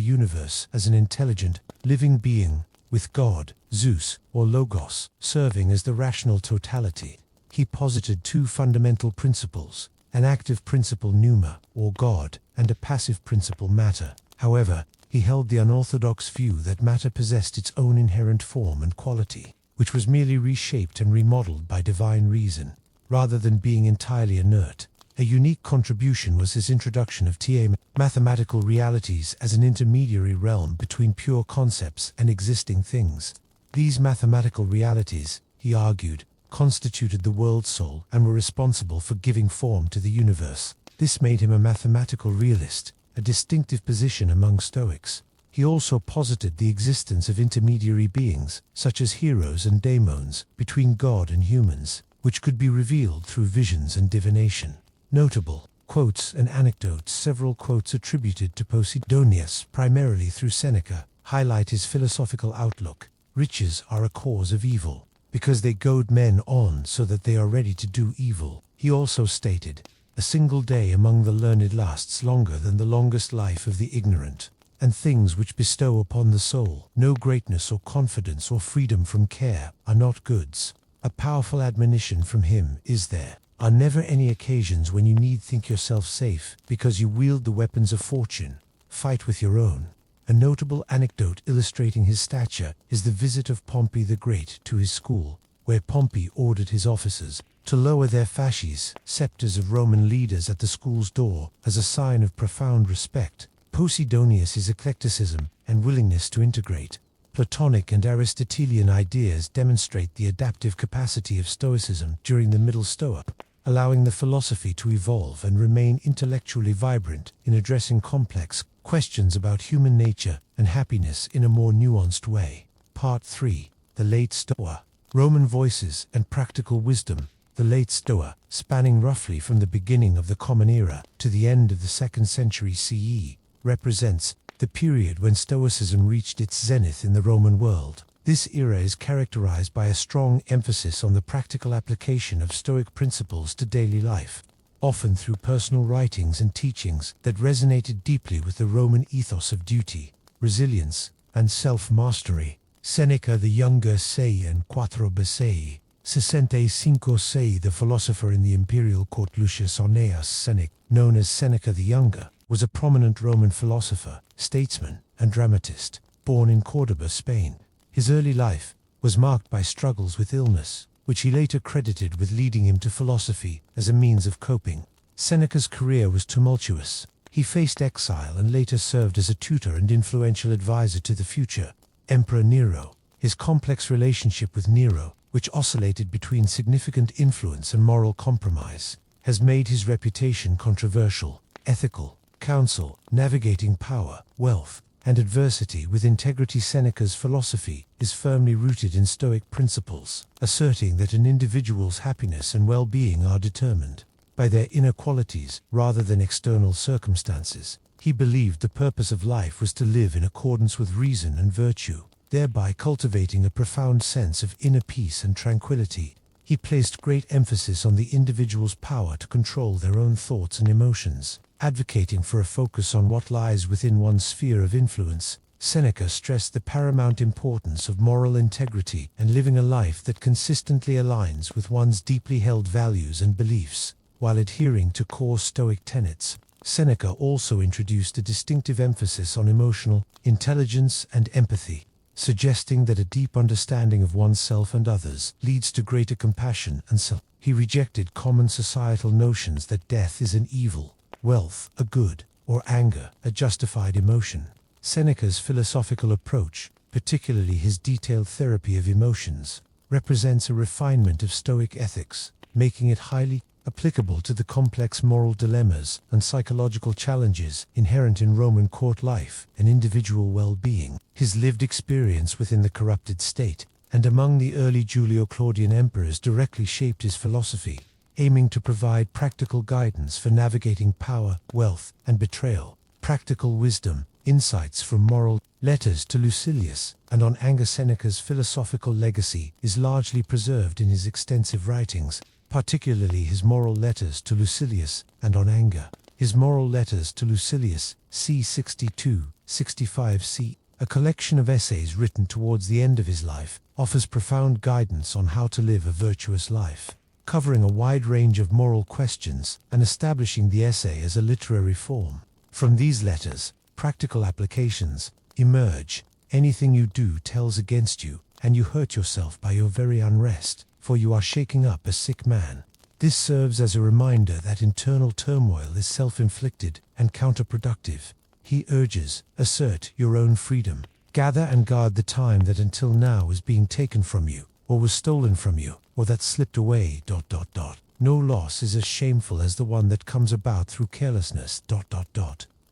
universe as an intelligent, living being, with God, Zeus, or Logos, serving as the rational totality. He posited two fundamental principles, an active principle pneuma, or God, and a passive principle matter. However, he held the unorthodox view that matter possessed its own inherent form and quality, which was merely reshaped and remodeled by divine reason, rather than being entirely inert. A unique contribution was his introduction of mathematical realities as an intermediary realm between pure concepts and existing things. These mathematical realities, he argued, constituted the world soul and were responsible for giving form to the universe. This made him a mathematical realist, a distinctive position among Stoics. He also posited the existence of intermediary beings, such as heroes and daemons, between God and humans, which could be revealed through visions and divination. Notable Quotes and anecdotes. Several quotes attributed to Posidonius, primarily through Seneca, highlight his philosophical outlook. Riches are a cause of evil, because they goad men on so that they are ready to do evil. He also stated, "A single day among the learned lasts longer than the longest life of the ignorant." And things which bestow upon the soul no greatness or confidence or freedom from care are not goods. A powerful admonition from him is there are never any occasions when you need think yourself safe, because you wield the weapons of fortune. Fight with your own. A notable anecdote illustrating his stature is the visit of Pompey the Great to his school, where Pompey ordered his officers to lower their fasces, scepters of Roman leaders, at the school's door as a sign of profound respect. Posidonius's eclecticism and willingness to integrate Platonic and Aristotelian ideas demonstrate the adaptive capacity of Stoicism during the Middle Stoa, allowing the philosophy to evolve and remain intellectually vibrant in addressing complex questions about human nature and happiness in a more nuanced way. Part 3. The Late Stoa. Roman Voices and Practical Wisdom. The Late Stoa, spanning roughly from the beginning of the Common Era to the end of the 2nd century CE, represents the period when Stoicism reached its zenith in the Roman world. This era is characterized by a strong emphasis on the practical application of Stoic principles to daily life, often through personal writings and teachings that resonated deeply with the Roman ethos of duty, resilience, and self-mastery. Seneca the Younger, say in 4 65 say, the philosopher in the imperial court. Lucius Annaeus Seneca, known as Seneca the Younger, was a prominent Roman philosopher, statesman, and dramatist, born in Córdoba, Spain. His early life was marked by struggles with illness, which he later credited with leading him to philosophy as a means of coping. Seneca's career was tumultuous. He faced exile and later served as a tutor and influential advisor to the future Emperor Nero. His complex relationship with Nero, which oscillated between significant influence and moral compromise, has made his reputation controversial. Ethical counsel, navigating power, wealth, and adversity with integrity. Seneca's philosophy is firmly rooted in Stoic principles, asserting that an individual's happiness and well-being are determined by their inner qualities rather than external circumstances. He believed the purpose of life was to live in accordance with reason and virtue, thereby cultivating a profound sense of inner peace and tranquility. He placed great emphasis on the individual's power to control their own thoughts and emotions, advocating for a focus on what lies within one's sphere of influence. Seneca stressed the paramount importance of moral integrity and living a life that consistently aligns with one's deeply held values and beliefs, while adhering to core Stoic tenets. Seneca also introduced a distinctive emphasis on emotional intelligence and empathy, suggesting that a deep understanding of oneself and others leads to greater compassion and self. He rejected common societal notions that death is an evil, wealth a good, or anger a justified emotion. Seneca's philosophical approach, particularly his detailed therapy of emotions, represents a refinement of Stoic ethics, making it highly applicable to the complex moral dilemmas and psychological challenges inherent in Roman court life and individual well-being. His lived experience within the corrupted state and among the early Julio-Claudian emperors directly shaped his philosophy, aiming to provide practical guidance for navigating power, wealth, and betrayal. Practical wisdom, insights from moral letters to Lucilius and on anger. Seneca's philosophical legacy is largely preserved in his extensive writings, particularly his moral letters to Lucilius and on anger. His moral letters to Lucilius, c. 62-65 c., a collection of essays written towards the end of his life, offers profound guidance on how to live a virtuous life, covering a wide range of moral questions and establishing the essay as a literary form. From these letters, practical applications emerge. Anything you do tells against you, and you hurt yourself by your very unrest, for you are shaking up a sick man. This serves as a reminder that internal turmoil is self-inflicted and counterproductive. He urges, assert your own freedom. Gather and guard the time that until now is being taken from you, or was stolen from you, or that slipped away. No loss is as shameful as the one that comes about through carelessness.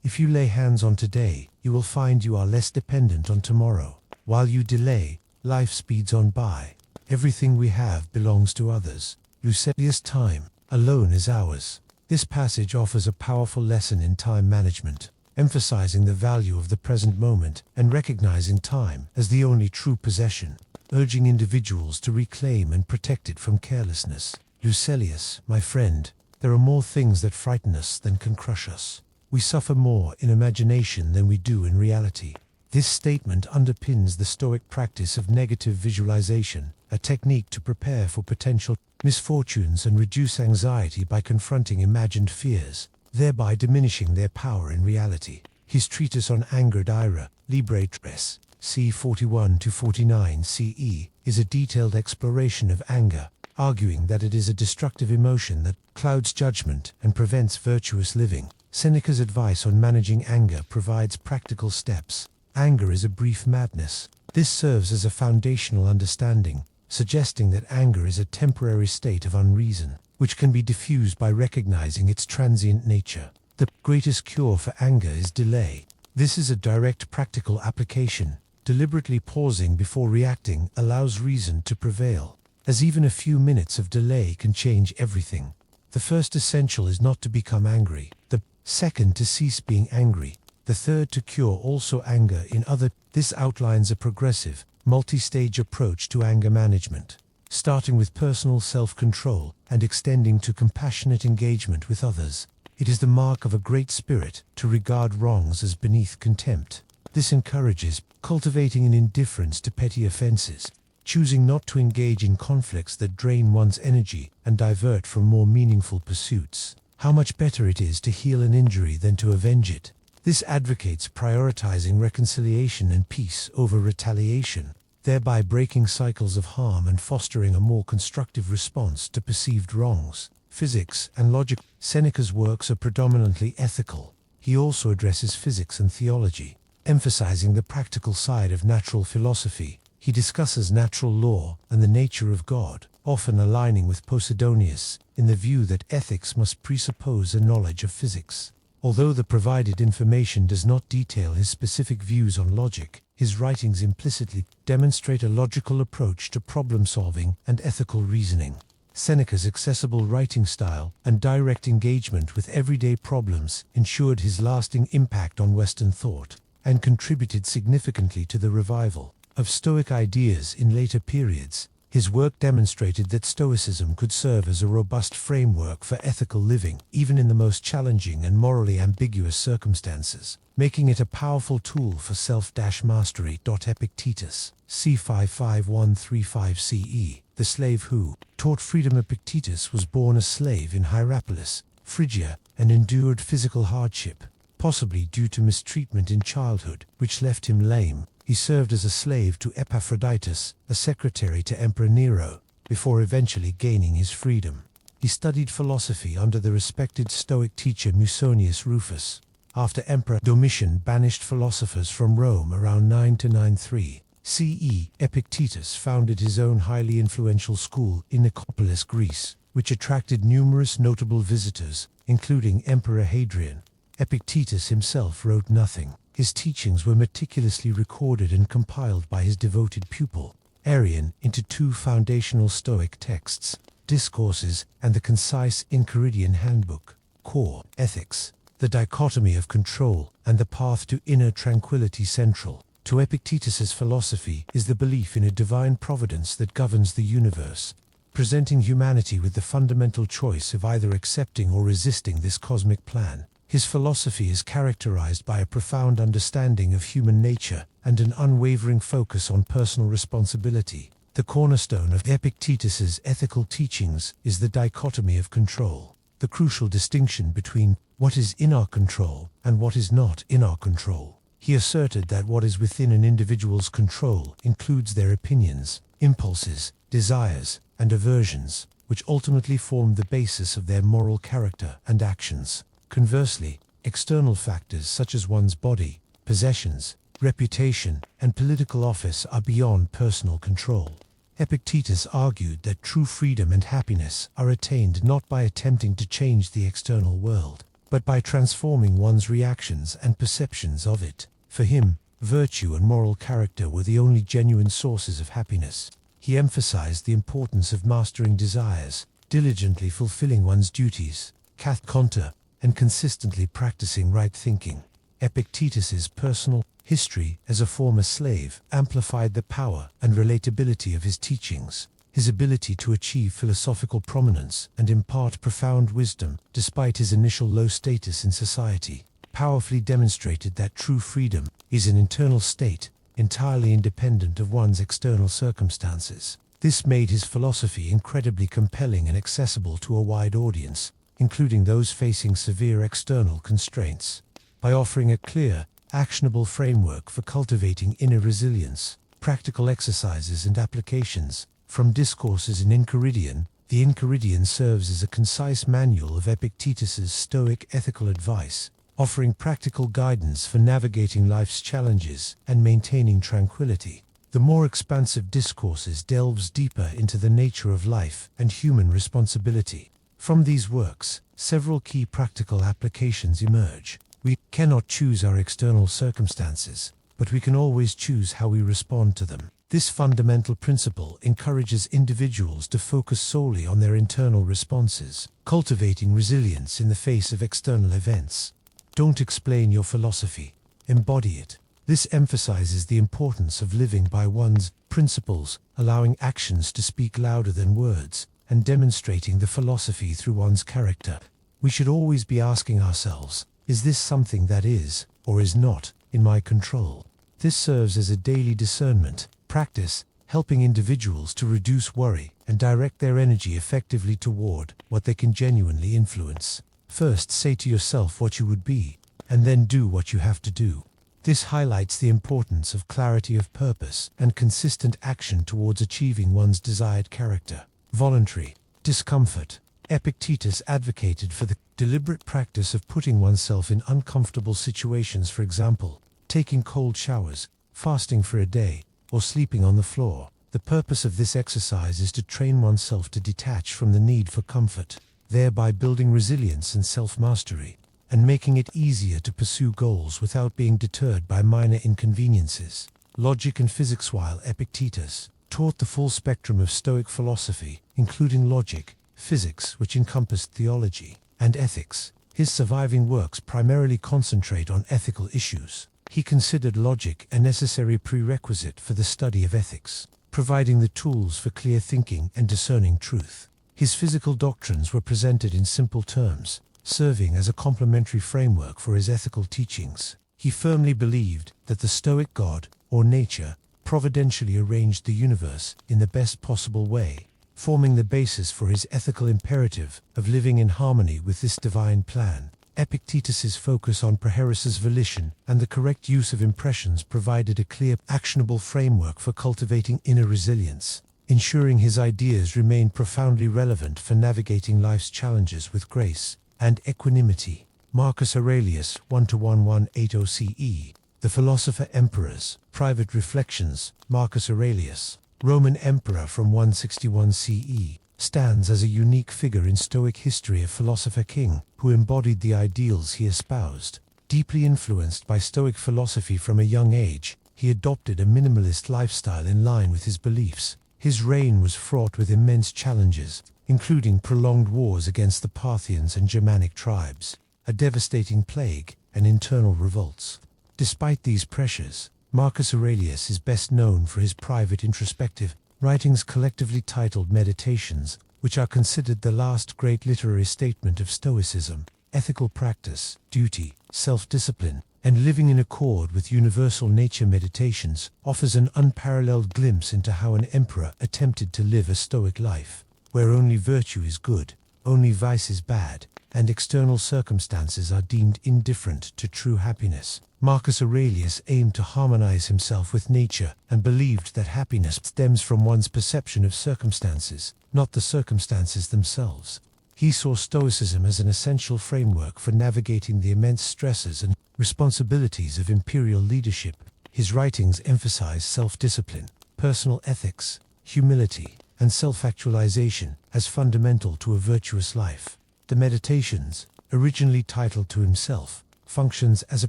If you lay hands on today, you will find you are less dependent on tomorrow. While you delay, life speeds on by. Everything we have belongs to others. Lucilius, time alone is ours. This passage offers a powerful lesson in time management, emphasizing the value of the present moment and recognizing time as the only true possession, urging individuals to reclaim and protect it from carelessness. Lucilius, my friend, there are more things that frighten us than can crush us. We suffer more in imagination than we do in reality. This statement underpins the Stoic practice of negative visualization, a technique to prepare for potential misfortunes and reduce anxiety by confronting imagined fears, thereby diminishing their power in reality. His treatise on anger ira, Libre Tres, c. 41-49 CE, is a detailed exploration of anger, arguing that it is a destructive emotion that clouds judgment and prevents virtuous living. Seneca's advice on managing anger provides practical steps. Anger is a brief madness. This serves as a foundational understanding, suggesting that anger is a temporary state of unreason, which can be diffused by recognizing its transient nature. The greatest cure for anger is delay. This is a direct practical application. Deliberately pausing before reacting allows reason to prevail, as even a few minutes of delay can change everything. The first essential is not to become angry. The second, to cease being angry. The third, to cure also anger in other. This outlines a progressive, multi-stage approach to anger management, starting with personal self-control and extending to compassionate engagement with others. It is the mark of a great spirit to regard wrongs as beneath contempt. This encourages cultivating an indifference to petty offenses, choosing not to engage in conflicts that drain one's energy and divert from more meaningful pursuits. How much better it is to heal an injury than to avenge it. This advocates prioritizing reconciliation and peace over retaliation, thereby breaking cycles of harm and fostering a more constructive response to perceived wrongs. Physics and logic. Seneca's works are predominantly ethical. He also addresses physics and theology, emphasizing the practical side of natural philosophy. He discusses natural law and the nature of God, often aligning with Posidonius in the view that ethics must presuppose a knowledge of physics. Although the provided information does not detail his specific views on logic, his writings implicitly demonstrate a logical approach to problem-solving and ethical reasoning. Seneca's accessible writing style and direct engagement with everyday problems ensured his lasting impact on Western thought, and contributed significantly to the revival of Stoic ideas in later periods. His work demonstrated that Stoicism could serve as a robust framework for ethical living, even in the most challenging and morally ambiguous circumstances, making it a powerful tool for self-mastery. Epictetus, c. 55135 CE, the slave who taught freedom. Epictetus was born a slave in Hierapolis, Phrygia, and endured physical hardship, possibly due to mistreatment in childhood, which left him lame. He served as a slave to Epaphroditus, a secretary to Emperor Nero, before eventually gaining his freedom. He studied philosophy under the respected Stoic teacher Musonius Rufus. After Emperor Domitian banished philosophers from Rome around 993 CE, Epictetus founded his own highly influential school in Nicopolis, Greece, which attracted numerous notable visitors, including Emperor Hadrian. Epictetus himself wrote nothing. His teachings were meticulously recorded and compiled by his devoted pupil, Arrian, into two foundational Stoic texts, Discourses and the concise Enchiridion Handbook. Core Ethics, the dichotomy of control and the path to inner tranquility. Central to Epictetus's philosophy is the belief in a divine providence that governs the universe, presenting humanity with the fundamental choice of either accepting or resisting this cosmic plan. His philosophy is characterized by a profound understanding of human nature and an unwavering focus on personal responsibility. The cornerstone of Epictetus's ethical teachings is the dichotomy of control, the crucial distinction between what is in our control and what is not in our control. He asserted that what is within an individual's control includes their opinions, impulses, desires, and aversions, which ultimately form the basis of their moral character and actions. Conversely, external factors such as one's body, possessions, reputation, and political office are beyond personal control. Epictetus argued that true freedom and happiness are attained not by attempting to change the external world, but by transforming one's reactions and perceptions of it. For him, virtue and moral character were the only genuine sources of happiness. He emphasized the importance of mastering desires, diligently fulfilling one's duties, conter, and consistently practicing right thinking. Epictetus's personal history as a former slave amplified the power and relatability of his teachings. His ability to achieve philosophical prominence and impart profound wisdom, despite his initial low status in society, powerfully demonstrated that true freedom is an internal state, entirely independent of one's external circumstances. This made his philosophy incredibly compelling and accessible to a wide audience, including those facing severe external constraints. By offering a clear, actionable framework for cultivating inner resilience, practical exercises and applications, from discourses in Enchiridion, the Enchiridion serves as a concise manual of Epictetus's Stoic ethical advice, offering practical guidance for navigating life's challenges and maintaining tranquility. The more expansive discourses delves deeper into the nature of life and human responsibility. From these works, several key practical applications emerge. We cannot choose our external circumstances, but we can always choose how we respond to them. This fundamental principle encourages individuals to focus solely on their internal responses, cultivating resilience in the face of external events. Don't explain your philosophy, embody it. This emphasizes the importance of living by one's principles, allowing actions to speak louder than words, and demonstrating the philosophy through one's character. We should always be asking ourselves, is this something that is, or is not, in my control? This serves as a daily discernment practice, helping individuals to reduce worry and direct their energy effectively toward what they can genuinely influence. First, say to yourself what you would be, and then do what you have to do. This highlights the importance of clarity of purpose and consistent action towards achieving one's desired character. Voluntary discomfort. Epictetus advocated for the deliberate practice of putting oneself in uncomfortable situations, for example, taking cold showers, fasting for a day, or sleeping on the floor. The purpose of this exercise is to train oneself to detach from the need for comfort, thereby building resilience and self-mastery, and making it easier to pursue goals without being deterred by minor inconveniences. Logic and physics. While Epictetus taught the full spectrum of Stoic philosophy, including logic, physics, which encompassed theology, and ethics, his surviving works primarily concentrate on ethical issues. He considered logic a necessary prerequisite for the study of ethics, providing the tools for clear thinking and discerning truth. His physical doctrines were presented in simple terms, serving as a complementary framework for his ethical teachings. He firmly believed that the Stoic God, or nature, providentially arranged the universe in the best possible way, forming the basis for his ethical imperative of living in harmony with this divine plan. Epictetus's focus on proheresis volition and the correct use of impressions provided a clear, actionable framework for cultivating inner resilience, ensuring his ideas remained profoundly relevant for navigating life's challenges with grace and equanimity. Marcus Aurelius, 1-1180 CE, the philosopher emperors, private reflections. Marcus Aurelius, Roman emperor from 161 CE, stands as a unique figure in Stoic history, a philosopher king who embodied the ideals he espoused. Deeply influenced by Stoic philosophy from a young age, he adopted a minimalist lifestyle in line with his beliefs. His reign was fraught with immense challenges, including prolonged wars against the Parthians and Germanic tribes, a devastating plague, and internal revolts. Despite these pressures, Marcus Aurelius is best known for his private introspective writings collectively titled Meditations, which are considered the last great literary statement of Stoicism. Ethical practice, duty, self-discipline, and living in accord with universal nature. Meditations offers an unparalleled glimpse into how an emperor attempted to live a Stoic life, where only virtue is good, only vice is bad, and external circumstances are deemed indifferent to true happiness. Marcus Aurelius aimed to harmonize himself with nature and believed that happiness stems from one's perception of circumstances, not the circumstances themselves. He saw Stoicism as an essential framework for navigating the immense stresses and responsibilities of imperial leadership. His writings emphasize self-discipline, personal ethics, humility, and self-actualization as fundamental to a virtuous life. The Meditations, originally titled to himself, functions as a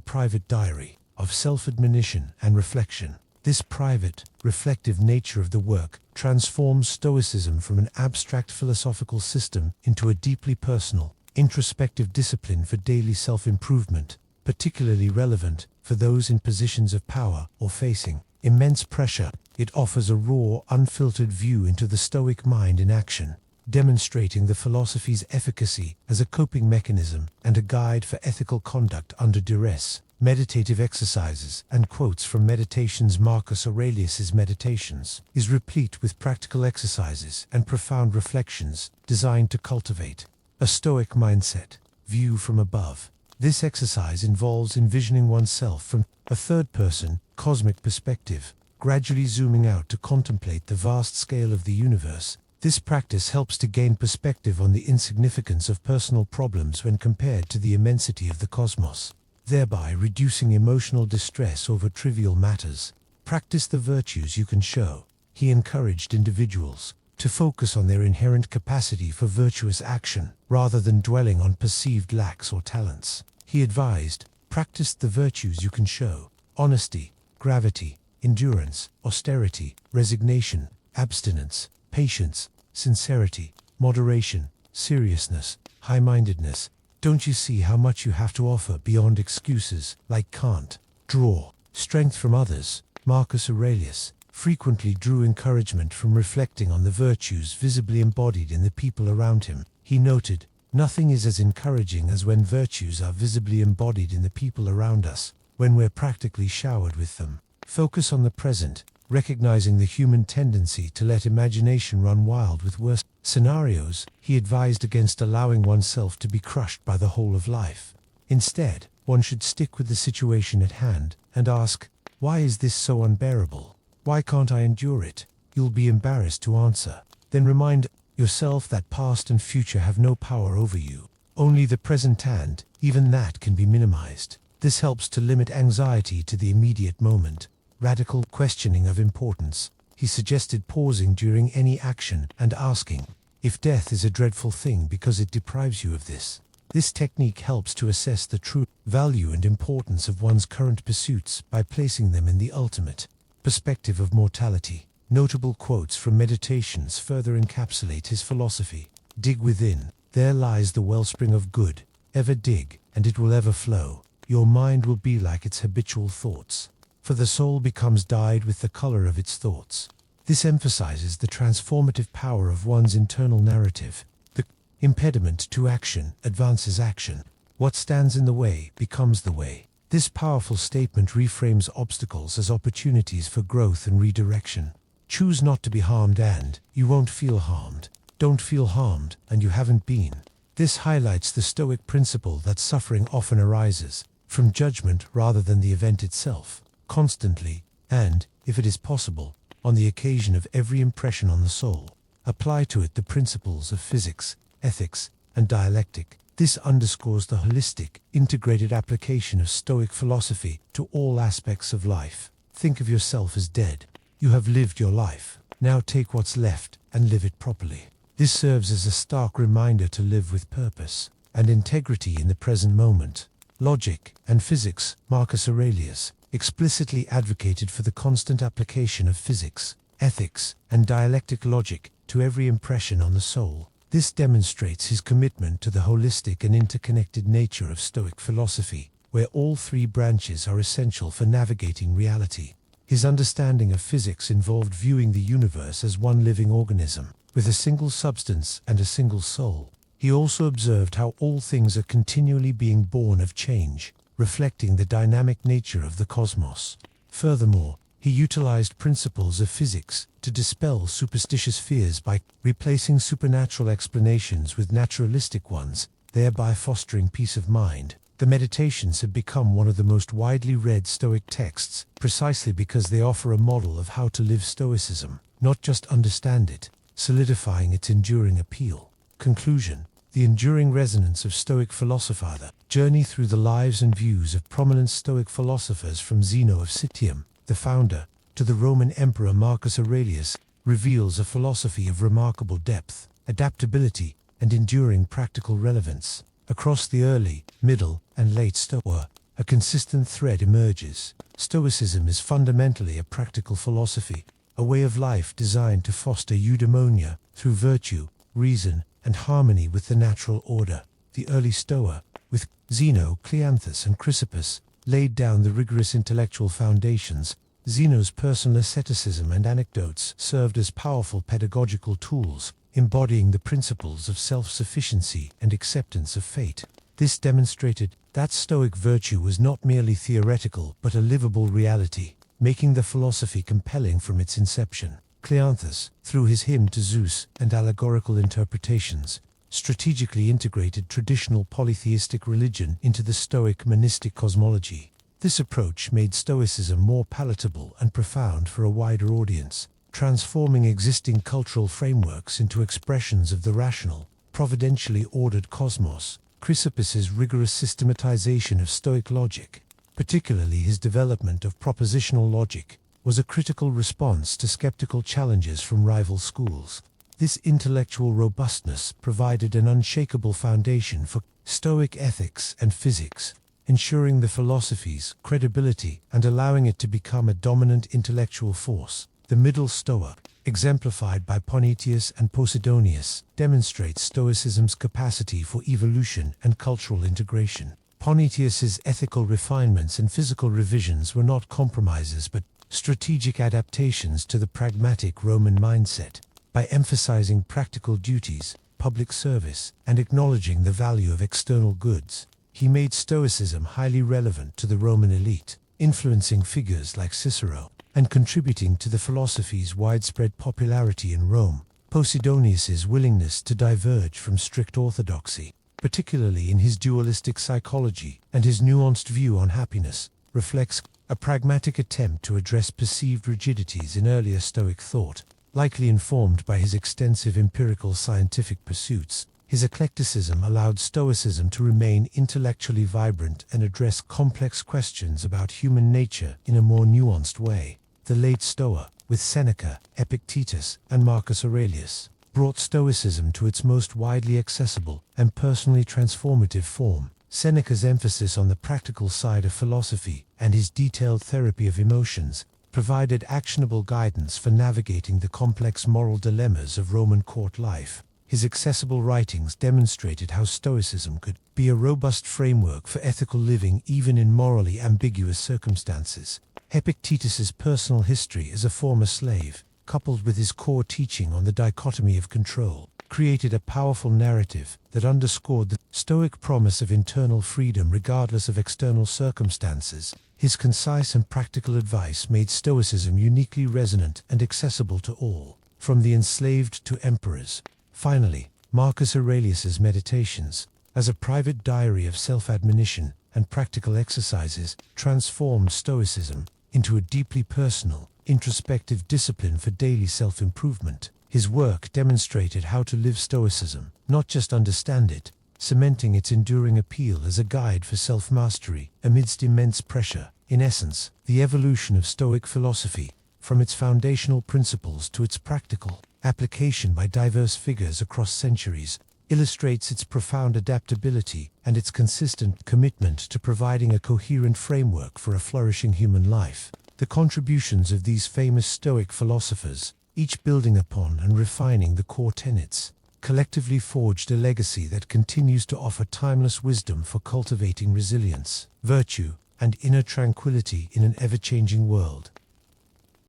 private diary of self-admonition and reflection. This private, reflective nature of the work transforms Stoicism from an abstract philosophical system into a deeply personal, introspective discipline for daily self-improvement, particularly relevant for those in positions of power or facing immense pressure. It offers a raw, unfiltered view into the Stoic mind in action, demonstrating the philosophy's efficacy as a coping mechanism and a guide for ethical conduct under duress. Meditative exercises and quotes from Meditations. Marcus Aurelius's Meditations is replete with practical exercises and profound reflections designed to cultivate a Stoic mindset. View from above. This exercise involves envisioning oneself from a third-person, cosmic perspective, gradually zooming out to contemplate the vast scale of the universe. This practice helps to gain perspective on the insignificance of personal problems when compared to the immensity of the cosmos, thereby reducing emotional distress over trivial matters. Practice the virtues you can show. He encouraged individuals to focus on their inherent capacity for virtuous action, rather than dwelling on perceived lacks or talents. He advised, practice the virtues you can show: honesty, gravity, endurance, austerity, resignation, abstinence, patience, sincerity, moderation, seriousness, high-mindedness. Don't you see how much you have to offer beyond excuses, like can't? Draw strength from others. Marcus Aurelius frequently drew encouragement from reflecting on the virtues visibly embodied in the people around him. He noted, nothing is as encouraging as when virtues are visibly embodied in the people around us, when we're practically showered with them. Focus on the present, recognizing the human tendency to let imagination run wild with worst scenarios. He advised against allowing oneself to be crushed by the whole of life. Instead, one should stick with the situation at hand and ask, why is this so unbearable? Why can't I endure it? You'll be embarrassed to answer. Then remind yourself that past and future have no power over you. Only the present, and even that can be minimized. This helps to limit anxiety to the immediate moment. Radical questioning of importance. He suggested pausing during any action and asking if death is a dreadful thing because it deprives you of this. This technique helps to assess the true value and importance of one's current pursuits by placing them in the ultimate perspective of mortality. Notable quotes from Meditations further encapsulate his philosophy. Dig within, there lies the wellspring of good. Ever dig, and it will ever flow. Your mind will be like its habitual thoughts, for the soul becomes dyed with the color of its thoughts. This emphasizes the transformative power of one's internal narrative. The impediment to action advances action. What stands in the way becomes the way. This powerful statement reframes obstacles as opportunities for growth and redirection. Choose not to be harmed and you won't feel harmed. Don't feel harmed and you haven't been. This highlights the Stoic principle that suffering often arises from judgment rather than the event itself. Constantly, and, if it is possible, on the occasion of every impression on the soul, apply to it the principles of physics, ethics, and dialectic. This underscores the holistic, integrated application of Stoic philosophy to all aspects of life. Think of yourself as dead. You have lived your life. Now take what's left and live it properly. This serves as a stark reminder to live with purpose and integrity in the present moment. Logic and physics. Marcus Aurelius explicitly advocated for the constant application of physics, ethics, and dialectic logic to every impression on the soul. This demonstrates his commitment to the holistic and interconnected nature of Stoic philosophy, where all three branches are essential for navigating reality. His understanding of physics involved viewing the universe as one living organism, with a single substance and a single soul. He also observed how all things are continually being born of change, reflecting the dynamic nature of the cosmos. Furthermore, he utilized principles of physics to dispel superstitious fears by replacing supernatural explanations with naturalistic ones, thereby fostering peace of mind. The Meditations have become one of the most widely read Stoic texts, precisely because they offer a model of how to live Stoicism, not just understand it, solidifying its enduring appeal. Conclusion. The enduring resonance of Stoic Philosopher. The journey through the lives and views of prominent Stoic philosophers from Zeno of Citium, the founder, to the Roman Emperor Marcus Aurelius, reveals a philosophy of remarkable depth, adaptability, and enduring practical relevance. Across the early, middle, and late Stoa, a consistent thread emerges. Stoicism is fundamentally a practical philosophy, a way of life designed to foster eudaimonia through virtue, reason, and harmony with the natural order. the early Stoa, with Zeno, Cleanthus, and Chrysippus, laid down the rigorous intellectual foundations. Zeno's personal asceticism and anecdotes served as powerful pedagogical tools, embodying the principles of self-sufficiency and acceptance of fate. This demonstrated that Stoic virtue was not merely theoretical but a livable reality, making the philosophy compelling from its inception. Cleanthus, through his hymn to Zeus and allegorical interpretations, strategically integrated traditional polytheistic religion into the Stoic monistic cosmology. This approach made Stoicism more palatable and profound for a wider audience, transforming existing cultural frameworks into expressions of the rational, providentially ordered cosmos. Chrysippus's rigorous systematization of Stoic logic, particularly his development of propositional logic, was a critical response to skeptical challenges from rival schools. This intellectual robustness provided an unshakable foundation for Stoic ethics and physics, ensuring the philosophy's credibility and allowing it to become a dominant intellectual force. The Middle Stoa, exemplified by Panaetius and Posidonius, demonstrates Stoicism's capacity for evolution and cultural integration. Panaetius's ethical refinements and physical revisions were not compromises but strategic adaptations to the pragmatic Roman mindset. By emphasizing practical duties, public service, and acknowledging the value of external goods, he made Stoicism highly relevant to the Roman elite, influencing figures like Cicero, and contributing to the philosophy's widespread popularity in Rome. Posidonius's willingness to diverge from strict orthodoxy, particularly in his dualistic psychology and his nuanced view on happiness, reflects a pragmatic attempt to address perceived rigidities in earlier Stoic thought. Likely informed by his extensive empirical scientific pursuits, his eclecticism allowed Stoicism to remain intellectually vibrant and address complex questions about human nature in a more nuanced way. The late Stoa, with Seneca, Epictetus, and Marcus Aurelius, brought Stoicism to its most widely accessible and personally transformative form. Seneca's emphasis on the practical side of philosophy and his detailed therapy of emotions provided actionable guidance for navigating the complex moral dilemmas of Roman court life. His accessible writings demonstrated how Stoicism could be a robust framework for ethical living even in morally ambiguous circumstances. Epictetus's personal history as a former slave, coupled with his core teaching on the dichotomy of control, created a powerful narrative that underscored the Stoic promise of internal freedom regardless of external circumstances. His concise and practical advice made Stoicism uniquely resonant and accessible to all, from the enslaved to emperors. Finally, Marcus Aurelius's Meditations, as a private diary of self-admonition and practical exercises, transformed Stoicism into a deeply personal, introspective discipline for daily self-improvement. His work demonstrated how to live Stoicism, not just understand it, cementing its enduring appeal as a guide for self-mastery amidst immense pressure. In essence, the evolution of Stoic philosophy, from its foundational principles to its practical application by diverse figures across centuries, illustrates its profound adaptability and its consistent commitment to providing a coherent framework for a flourishing human life. The contributions of these famous Stoic philosophers, each building upon and refining the core tenets, collectively forged a legacy that continues to offer timeless wisdom for cultivating resilience, virtue, and inner tranquility in an ever-changing world.